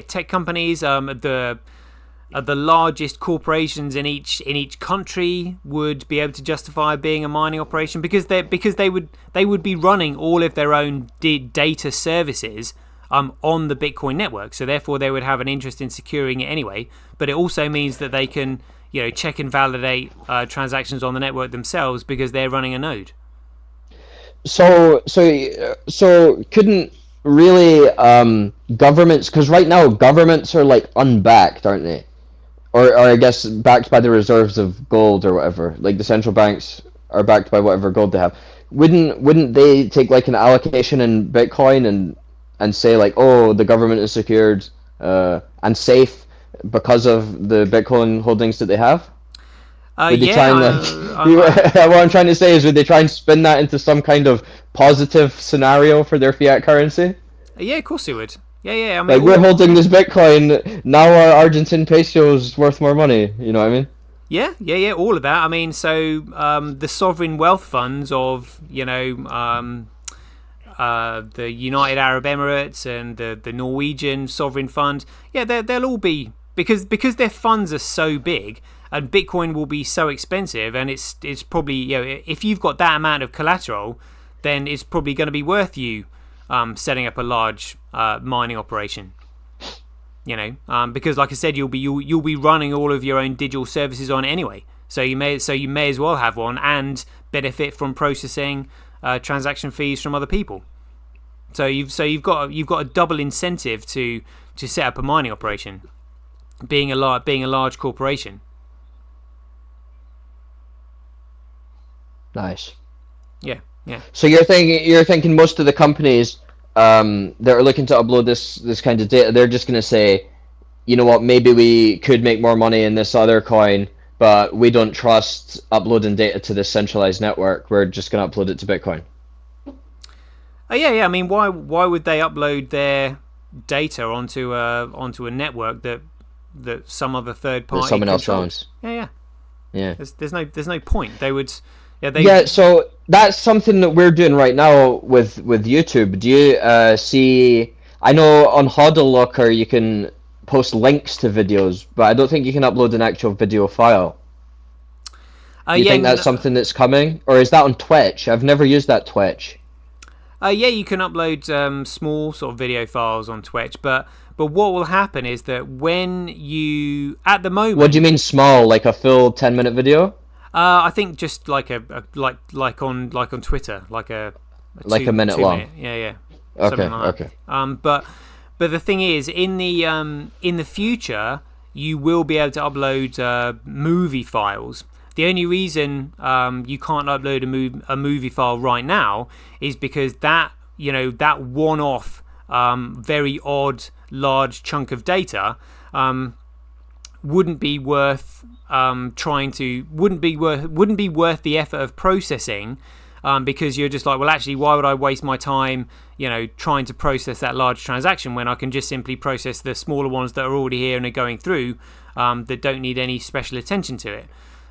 tech companies, the largest corporations in each country would be able to justify being a mining operation because they would be running all of their own data services on the Bitcoin network. So therefore, they would have an interest in securing it anyway. But it also means that they can check and validate transactions on the network themselves because they're running a node. So couldn't really governments, because right now governments are like unbacked, aren't they? Or I guess backed by the reserves of gold or whatever. Like the central banks are backed by whatever gold they have. Wouldn't they take like an allocation in Bitcoin and say like, oh, the government is secured and safe because of the Bitcoin holdings that they have? What I'm trying to say is, would they try and spin that into some kind of positive scenario for their fiat currency? Yeah, of course they would. Yeah. I mean, like, we're holding this Bitcoin, now our Argentine peso is worth more money. You know what I mean? Yeah, all of that. I mean, so the sovereign wealth funds of, the United Arab Emirates and the Norwegian sovereign fund, they'll all be, because their funds are so big and Bitcoin will be so expensive, and it's probably, if you've got that amount of collateral, then it's probably going to be worth you setting up a large mining operation, because like I said, you'll be running all of your own digital services on it anyway. So you may as well have one and benefit from processing transaction fees from other people. So you've got a double incentive to set up a mining operation, being a large corporation. Nice. Yeah. So you're thinking most of the companies that are looking to upload this kind of data, they're just going to say, you know what, maybe we could make more money in this other coin, but we don't trust uploading data to this centralized network. We're just going to upload it to Bitcoin. Yeah. I mean, why would they upload their data onto a network that some other third party someone else controls? owns? Yeah. There's no point. They would. So that's something that we're doing right now with YouTube. Do you see? I know on Hodl Locker you can post links to videos, but I don't think you can upload an actual video file. Do you think that's something that's coming, or is that on Twitch? I've never used that Twitch. You can upload small sort of video files on Twitch, but what will happen is that when you, at the moment, what do you mean small? Like a full 10-minute video? I think just like like on Twitter, like a minute long. Minute. Yeah. Okay. But the thing is, in the future, you will be able to upload movie files. The only reason you can't upload a movie file right now is because that one-off very odd large chunk of data wouldn't be worth wouldn't be worth the effort of processing, because you're just like, well, actually, why would I waste my time, trying to process that large transaction when I can just simply process the smaller ones that are already here and are going through, that don't need any special attention to it.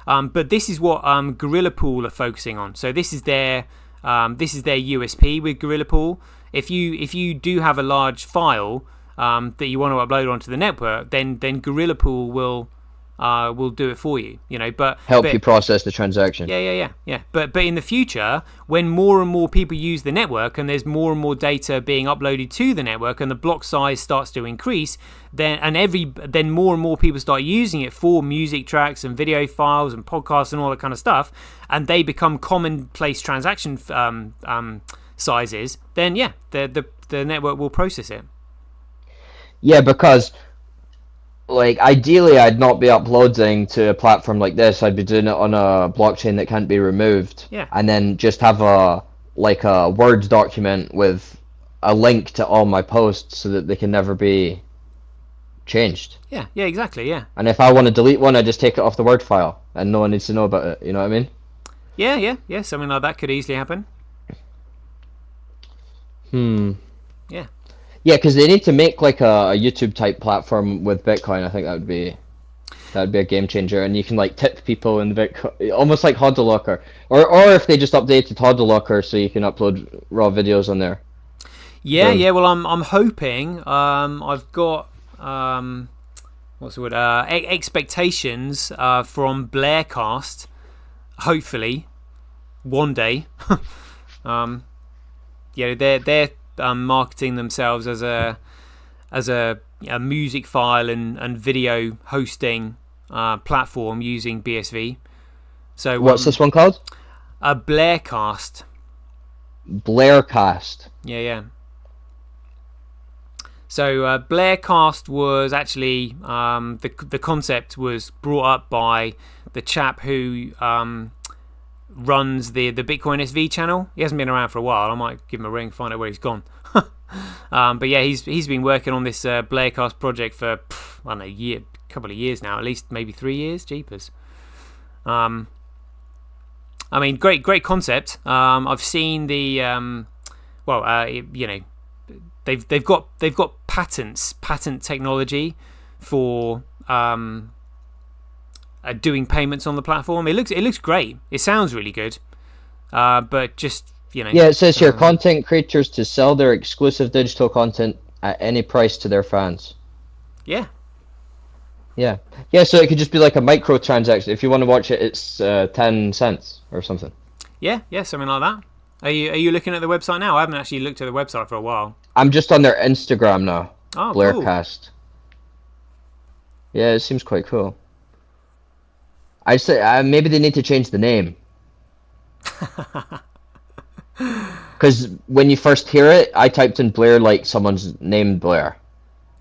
But this is what Gorilla Pool are focusing on. So this is their USP with Gorilla Pool. If you do have a large file that you want to upload onto the network, then Gorilla Pool will do it for you. But you process the transaction. Yeah. But in the future, when more and more people use the network and there's more and more data being uploaded to the network and the block size starts to increase, then more and more people start using it for music tracks and video files and podcasts and all that kind of stuff, and they become commonplace transaction sizes, then the network will process it. Yeah, because ideally I'd not be uploading to a platform like this. I'd be doing it on a blockchain that can't be removed. Yeah. And then just have a Word document with a link to all my posts so that they can never be changed. Yeah, exactly, yeah. And if I want to delete one, I just take it off the Word file and no one needs to know about it. You know what I mean? Yeah, something like that could easily happen. Yeah. Yeah, because they need to make a YouTube type platform with Bitcoin. I think that would be a game changer, and you can tip people in Bitcoin, almost like Hodl Locker, or if they just updated Hodl Locker so you can upload raw videos on there. Yeah. Well, I'm hoping. I've got what's the word? Expectations from Blaircast. Hopefully, one day. They're marketing themselves as a music file and video hosting platform using BSV. So what's this one called? A Blaircast. Blaircast. Yeah. So Blaircast was actually the concept was brought up by the chap who runs the Bitcoin SV channel. He hasn't been around for a while. I might give him a ring, find out where he's gone. But yeah, he's been working on this Blaircast project for I don't know, couple of years now, at least maybe 3 years. Jeepers. I mean, great concept. I've seen the they've got patent technology for doing payments on the platform. It looks great. It sounds really good. But just yeah, it says here content creators to sell their exclusive digital content at any price to their fans. Yeah. So it could just be like a microtransaction. If you want to watch it, it's 10 cents or something. Yeah, something like that. Are you looking at the website now? I haven't actually looked at the website for a while. I'm just on their Instagram now. Oh, Blaircast. Cool. Yeah, it seems quite cool. I'd say maybe they need to change the name. Because when you first hear it, I typed in Blair like someone's named Blair.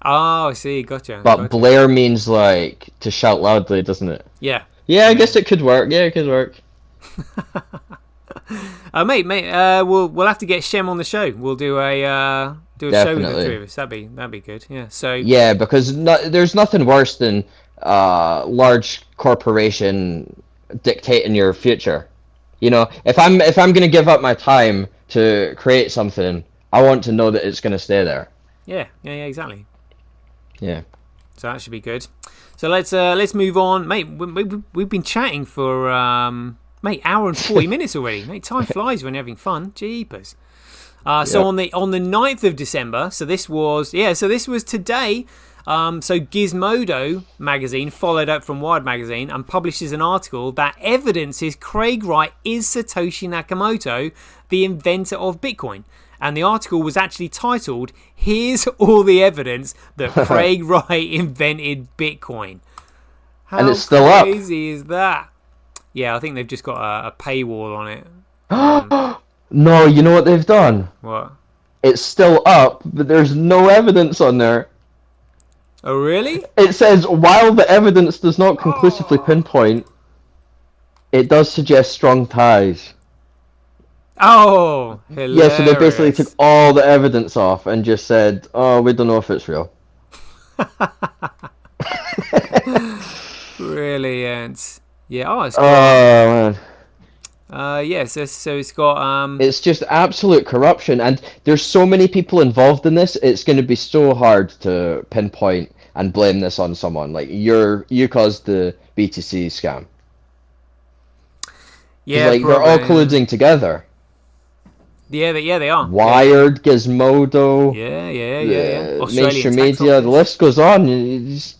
Oh, I see. Gotcha. But Blair means to shout loudly, doesn't it? Yeah. Yeah, I guess it could work. Yeah, it could work. Mate, we'll have to get Shem on the show. We'll do a show with the three of us. That'd be good. Yeah. So. Yeah, because there's nothing worse than large corporation dictating your future. If I'm gonna give up my time to create something, I want to know that it's gonna stay there. Yeah, exactly. Yeah. So that should be good. So let's move on, mate. We've been chatting for hour and 40 minutes already. Mate, time flies when you're having fun. Jeepers. So on the 9th of December. So this was today. So Gizmodo magazine followed up from Wired magazine and publishes an article that evidences Craig Wright is Satoshi Nakamoto, the inventor of Bitcoin. And the article was actually titled, "Here's all the evidence that Craig Wright invented Bitcoin." And it's still up. How crazy is that? Yeah, I think they've just got a paywall on it. No, you know what they've done? What? It's still up, but there's no evidence on there. Oh, really? It says, while the evidence does not conclusively pinpoint, it does suggest strong ties. Oh, hilarious. Yeah, so they basically took all the evidence off and just said, oh, we don't know if it's real. Brilliant. Yeah. Oh, it's Oh got. man. Yes. So it's got. It's just absolute corruption, and there's so many people involved in this. It's going to be so hard to pinpoint and blame this on someone. Like you caused the BTC scam. 'Cause, Yeah. like they're all Probably. colluding together. Yeah. They are. Wired, Gizmodo, Yeah. mainstream Australian tax media. The office. list goes on. These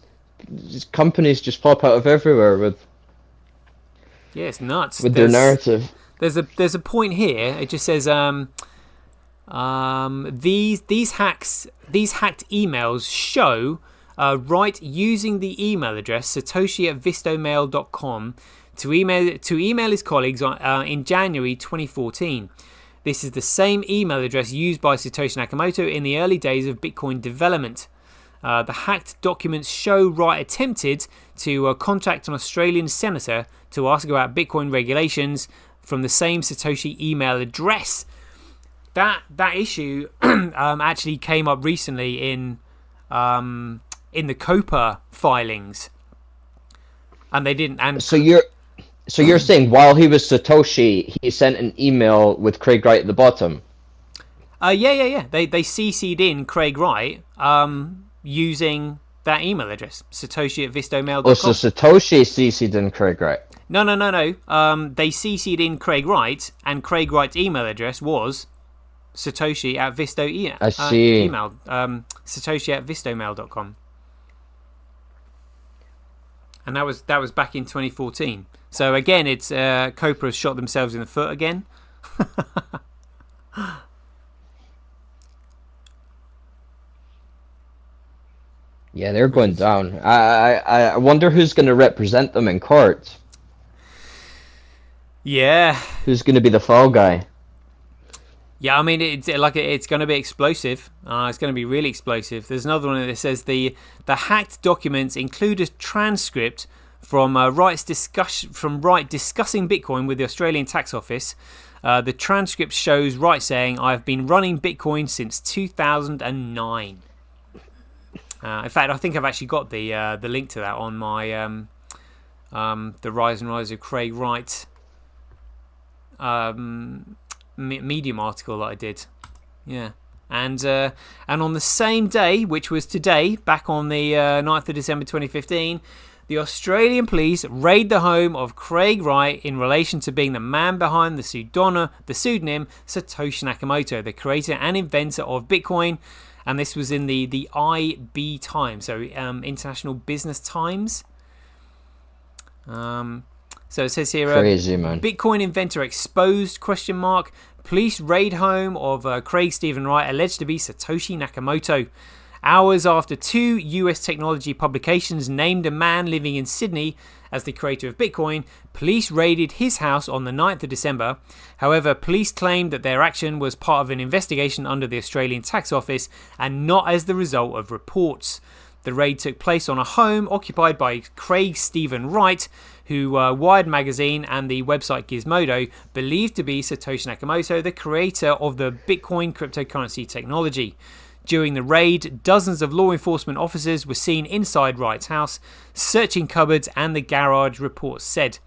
companies just pop out of everywhere Yeah, it's nuts. with their narrative. There's a point here. It just says these hacked emails show Wright using the email address satoshi@vistomail.com to email his colleagues in January 2014. This is the same email address used by Satoshi Nakamoto in the early days of Bitcoin development. The hacked documents show Wright attempted to contact an Australian senator to ask about Bitcoin regulations from the same Satoshi email address. That issue actually came up recently in the COPA filings, and they didn't. And So you're saying while he was Satoshi, he sent an email with Craig Wright at the bottom? Yeah. They CC'd in Craig Wright using that email address, satoshi@vistomail.com. Oh, so Satoshi CC'd in Craig Wright. No. They CC'd in Craig Wright, and Craig Wright's email address was Satoshi@Visto. I see. Email Satoshi@vistomail.com, and that was back in 2014. So again, it's COPA has shot themselves in the foot again. Yeah, they're going down. I wonder who's going to represent them in court. Yeah. Who's going to be the fall guy? Yeah, I mean, it's going to be explosive. It's going to be really explosive. There's another one that says the hacked documents include a transcript from Wright discussing Bitcoin with the Australian Tax Office. The transcript shows Wright saying, "I've been running Bitcoin since 2009." In fact, I think I've actually got the link to that on my the Rise and Rise of Craig Wright Medium article that I did. Yeah. And on the same day, which was today, back on the 9th of December 2015, the Australian police raid the home of Craig Wright in relation to being the man behind the pseudonym Satoshi Nakamoto, the creator and inventor of Bitcoin. And this was in the IB Times, so International Business Times. So it says here, Crazy, man. Bitcoin inventor exposed, ? Police raid home of Craig Stephen Wright, alleged to be Satoshi Nakamoto. Hours after two US technology publications named a man living in Sydney as the creator of Bitcoin, police raided his house on the 9th of December. However, police claimed that their action was part of an investigation under the Australian Tax Office and not as the result of reports. The raid took place on a home occupied by Craig Stephen Wright, who Wired magazine and the website Gizmodo believed to be Satoshi Nakamoto, the creator of the Bitcoin cryptocurrency technology. During the raid, dozens of law enforcement officers were seen inside Wright's house, searching cupboards and the garage, reports said.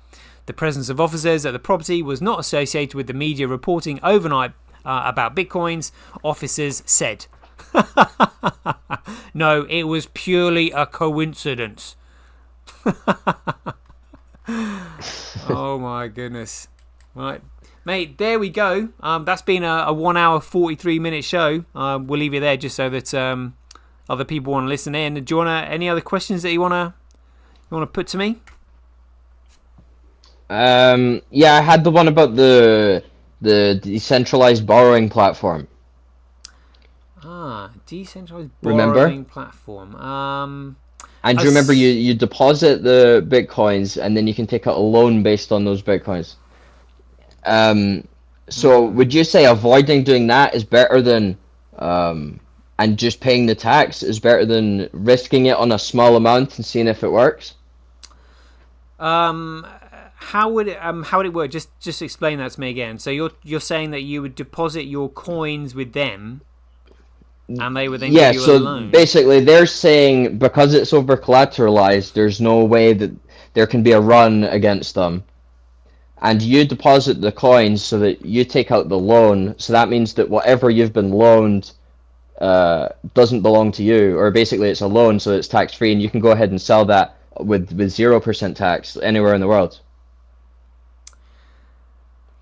The presence of officers at the property was not associated with the media reporting overnight about Bitcoins, officers said. No, it was purely a coincidence. Oh my goodness. Right. Mate, there we go. That's been a 1 hour 43 minute show. We'll leave you there just so that other people want to listen in. Do you want any other questions that you want to put to me? Yeah, I had the one about the decentralized borrowing platform. Decentralized Remember? borrowing platform. And do you remember you deposit the bitcoins and then you can take out a loan based on those bitcoins? So would you say avoiding doing that is better than and just paying the tax is better than risking it on a small amount and seeing if it works? How would it work? Just explain that to me again. So you're saying that you would deposit your coins with them. and they would then Yeah, give you a so loan. basically they're saying because it's over collateralized, there's no way that there can be a run against them. And you deposit the coins so that you take out the loan. So that means that whatever you've been loaned doesn't belong to you, or basically it's a loan, so it's tax free, and you can go ahead and sell that with 0% tax anywhere in the world.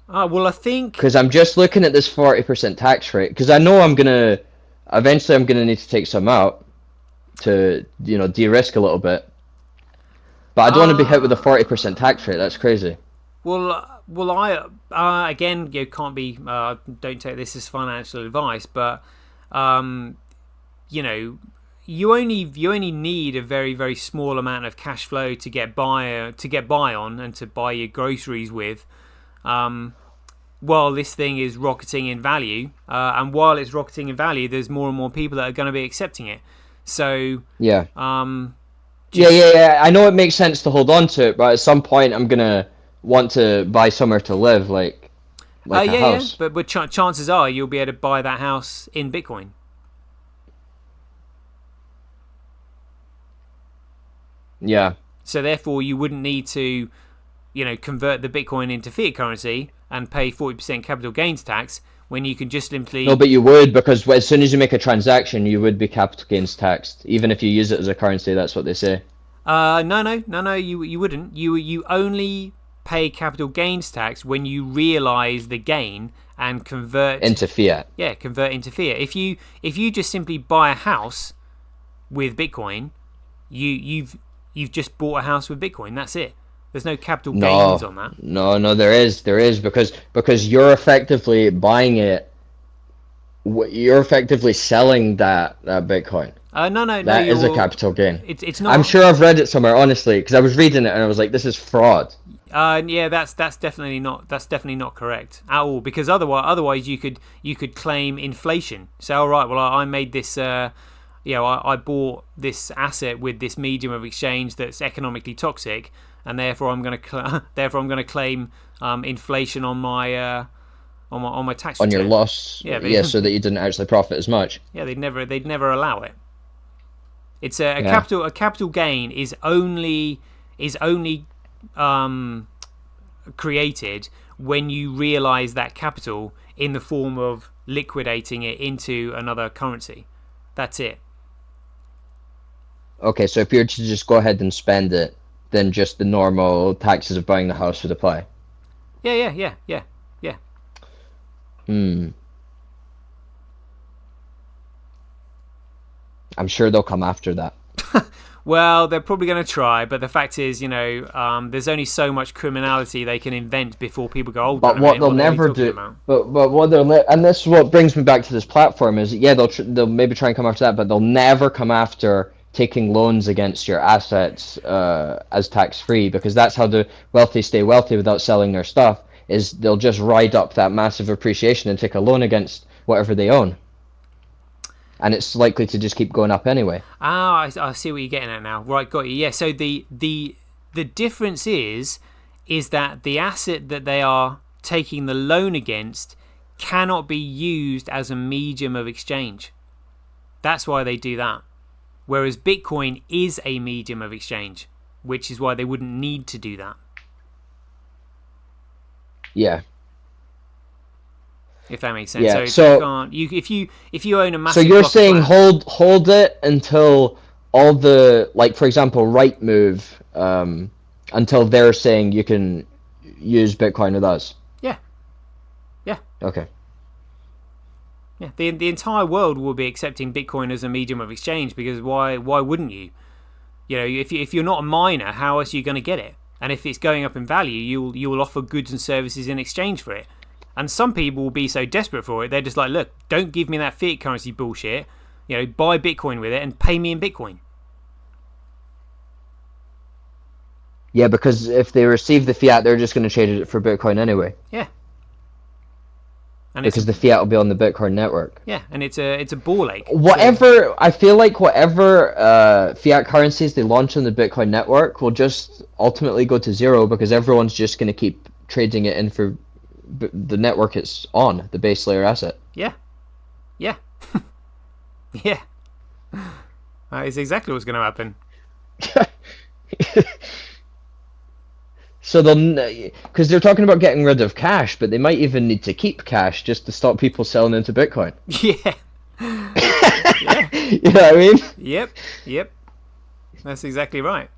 Well, I think Because I'm just looking at this 40% tax rate, because I know eventually I'm gonna need to take some out to, de-risk a little bit. But I don't want to be hit with a 40% tax rate. That's crazy. Well, again, you can't be. Don't take this as financial advice, but you only need a very, very small amount of cash flow to get by on and to buy your groceries with. While this thing is rocketing in value, and while it's rocketing in value, there's more and more people that are going to be accepting it. So yeah. Yeah. I know it makes sense to hold on to it, but at some point I'm gonna want to buy somewhere to live, like a house. Yeah. But chances are you'll be able to buy that house in Bitcoin. Yeah. So therefore, you wouldn't need to, convert the Bitcoin into fiat currency and pay 40% capital gains tax when you can just simply. No, but you would, because as soon as you make a transaction, you would be capital gains taxed, even if you use it as a currency. That's what they say. No. You wouldn't. You only pay capital gains tax when you realize the gain and convert into fiat. Yeah, convert into fiat. If you just simply buy a house with Bitcoin, you've just bought a house with Bitcoin. That's it. There's no capital gains on that. No, there is because you're effectively buying it. You're effectively selling that Bitcoin. No. That is a capital gain. It's not. I'm sure I've read it somewhere, honestly, because I was reading it and I was like, this is fraud. Yeah, that's definitely not correct at all. Because otherwise you could claim inflation. Say, all right, well I made this. I bought this asset with this medium of exchange that's economically toxic, and therefore I'm going to claim inflation on my tax return. On your loss. Yeah, so that you didn't actually profit as much. Yeah, they'd never allow it. It's a capital gain is only created when you realize that capital in the form of liquidating it into another currency. That's it. Okay, so if you're to just go ahead and spend it, then just the normal taxes of buying the house would apply. Yeah. I'm sure they'll come after that. Well, they're probably going to try, but the fact is, there's only so much criminality they can invent before people go, but what they'll never do, but what they'll, and this is what brings me back to this platform is, they'll maybe try and come after that, but they'll never come after taking loans against your assets as tax-free, because that's how the wealthy stay wealthy without selling their stuff, is they'll just ride up that massive appreciation and take a loan against whatever they own. And it's likely to just keep going up anyway. I see what you're getting at now. Right, got you. Yeah, so the difference is that the asset that they are taking the loan against cannot be used as a medium of exchange. That's why they do that. Whereas Bitcoin is a medium of exchange, which is why they wouldn't need to do that. Yeah. If that makes sense. Yeah, if you own a massive. So you're saying hold it until all the, like, for example, Wright move, until they're saying you can use Bitcoin with us. Yeah. Okay. Yeah, the entire world will be accepting Bitcoin as a medium of exchange, because why wouldn't you? If you're not a miner, how else are you going to get it? And if it's going up in value, you will offer goods and services in exchange for it. And some people will be so desperate for it, they're just like, look, don't give me that fiat currency bullshit. Buy Bitcoin with it and pay me in Bitcoin. Yeah, because if they receive the fiat, they're just going to trade it for Bitcoin anyway. Yeah. And because the fiat will be on the Bitcoin network. Yeah, and it's a ball ache. I feel like whatever fiat currencies they launch on the Bitcoin network will just ultimately go to zero, because everyone's just going to keep trading it in for the network it's on, the base layer asset. Yeah. Yeah, that is exactly what's going to happen. So they'll, because they're talking about getting rid of cash, but they might even need to keep cash just to stop people selling into Bitcoin. Yeah, yeah, You know what I mean? yep. That's exactly right.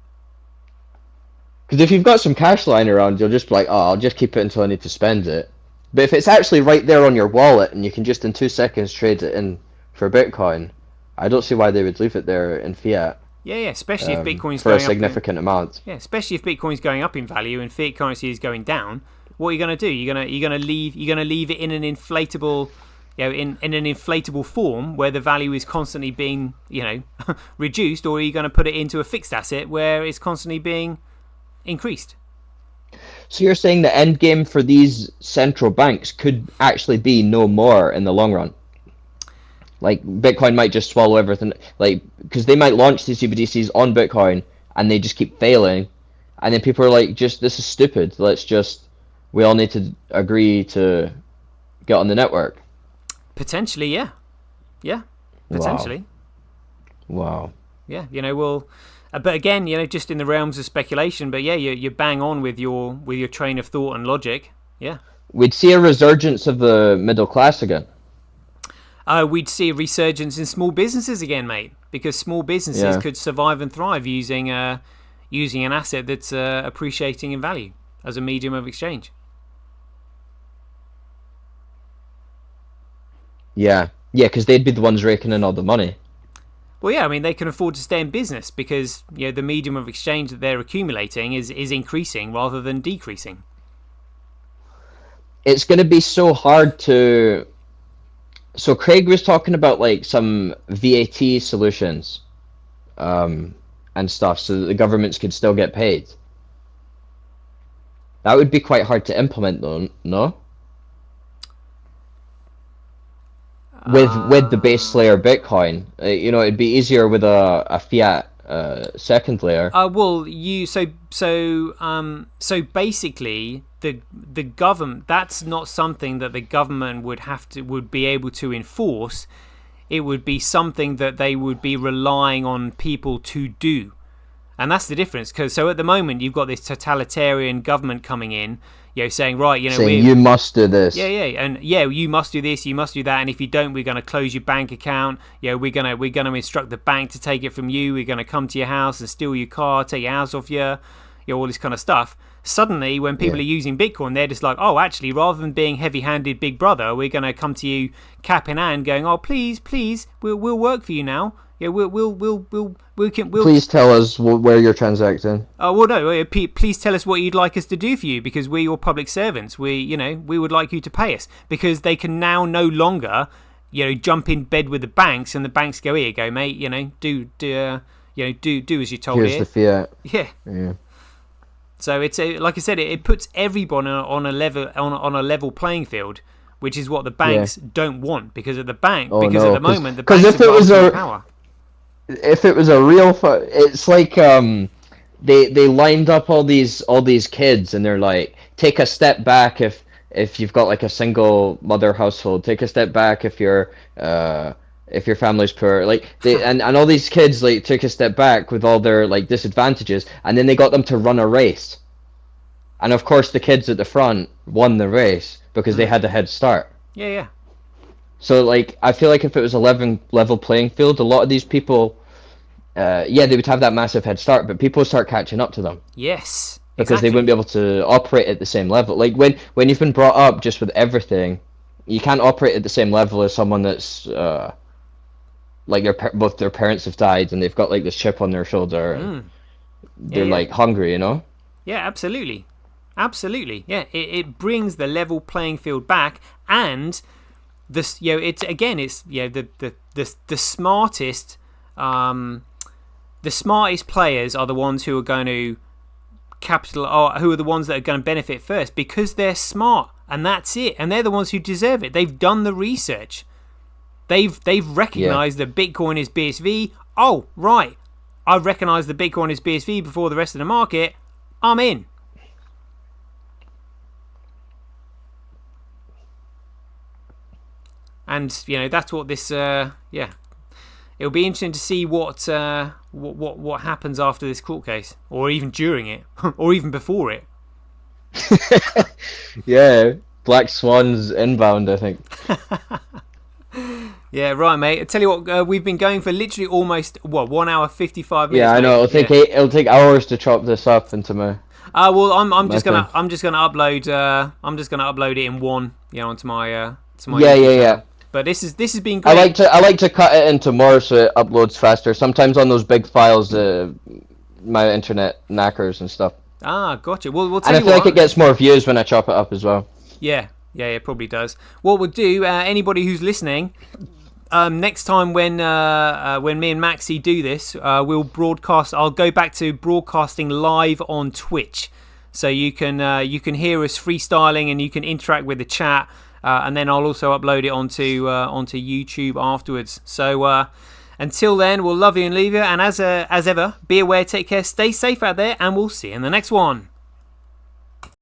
Because if you've got some cash lying around, you'll just be like, oh, I'll just keep it until I need to spend it. But if it's actually right there on your wallet and you can just in 2 seconds trade it in for Bitcoin, I don't see why they would leave it there in fiat. Yeah, especially if Bitcoin's for a going up. significant amount. Yeah, especially if Bitcoin's going up in value and fiat currency is going down. What are you going to do? You're gonna leave it in an inflatable, in an inflatable form where the value is constantly being, reduced, or are you going to put it into a fixed asset where it's constantly being increased? So you're saying the end game for these central banks could actually be no more in the long run? Like Bitcoin might just swallow everything, like because they might launch these CBDCs on Bitcoin and they just keep failing, and then people are like, "Just this is stupid. We all need to agree to get on the network." Potentially, yeah, potentially. Wow. Yeah, but again, just in the realms of speculation. But yeah, you're bang on with your train of thought and logic. Yeah, we'd see a resurgence of the middle class again. We'd see a resurgence in small businesses again, mate, because small businesses could survive and thrive using an asset that's appreciating in value as a medium of exchange. Yeah, because they'd be the ones raking in all the money. Well, yeah, I mean, they can afford to stay in business because the medium of exchange that they're accumulating is increasing rather than decreasing. It's going to be so hard to... So Craig was talking about like some VAT solutions and stuff so that the governments could still get paid. That would be quite hard to implement though, no? With the base layer Bitcoin, it'd be easier with a fiat second layer. So basically the government, that's not something that the government would be able to enforce. It would be something that they would be relying on people to do. And that's the difference, because at the moment you've got this totalitarian government coming in, saying, right, saying you must do this. And you must do this, you must do that, and if you don't, we're going to close your bank account. We're going to instruct the bank to take it from you. We're going to come to your house and steal your car, take your house off you, all this kind of stuff. Suddenly, when people are using Bitcoin, they're just like, oh, actually, rather than being heavy-handed big brother, we're going to come to you cap in hand, going, oh, please, we'll work for you now. Yeah, we'll Please tell us where you're transacting. Oh well, no. Please tell us what you'd like us to do for you, because we're your public servants. We would like you to pay us, because they can now no longer, jump in bed with the banks, and the banks go, here you go, mate. Do as you're told. Here's here. the fiat. Yeah. So it's like I said, it puts everyone on a level playing field, which is what the banks don't want, because at the moment the banks have got power. If it was a real, it's like they lined up all these kids, and they're like, take a step back if you've got like a single mother household, take a step back if your family's poor, like and all these kids like took a step back with all their like disadvantages, and then they got them to run a race, and of course the kids at the front won the race because they had a head start. Yeah. So, like, I feel like if it was a level playing field, a lot of these people, they would have that massive head start, but people would start catching up to them. Yes, because they wouldn't be able to operate at the same level. Like, when you've been brought up just with everything, you can't operate at the same level as someone that's, like, both their parents have died, and they've got, like, this chip on their shoulder, and they're, like, hungry, Yeah, absolutely. Yeah, it brings the level playing field back, and... this, it's the smartest, the smartest players are the ones who are going to who are the ones that are going to benefit first, because they're smart, and that's it, and they're the ones who deserve it. They've done the research. They've recognized that Bitcoin is BSV. Oh, right, I recognize that Bitcoin is BSV before the rest of the market. I'm in. And that's what this it'll be interesting to see what happens after this court case, or even during it, or even before it. Yeah, Black Swan's inbound, I think. Yeah, right, mate. I tell you what, we've been going for literally almost 1 hour 55 minutes. Yeah, I know. Mate. It'll take hours to chop this up into my. Well, I'm just Okay. gonna upload it in one, onto my Yeah, YouTube yeah, channel. yeah. But this has been great. I like to cut it into more so it uploads faster. Sometimes on those big files, my internet knackers and stuff. Ah, gotcha. Well, we'll And tell I you feel what. like it gets more views when I chop it up as well. Yeah, it probably does. What we'll do, anybody who's listening, next time when me and Maxi do this, we'll broadcast. I'll go back to broadcasting live on Twitch, so you can hear us freestyling and you can interact with the chat, and then I'll also upload it onto YouTube afterwards. So until then, we'll love you and leave you. And as ever, be aware, take care, stay safe out there, and we'll see you in the next one.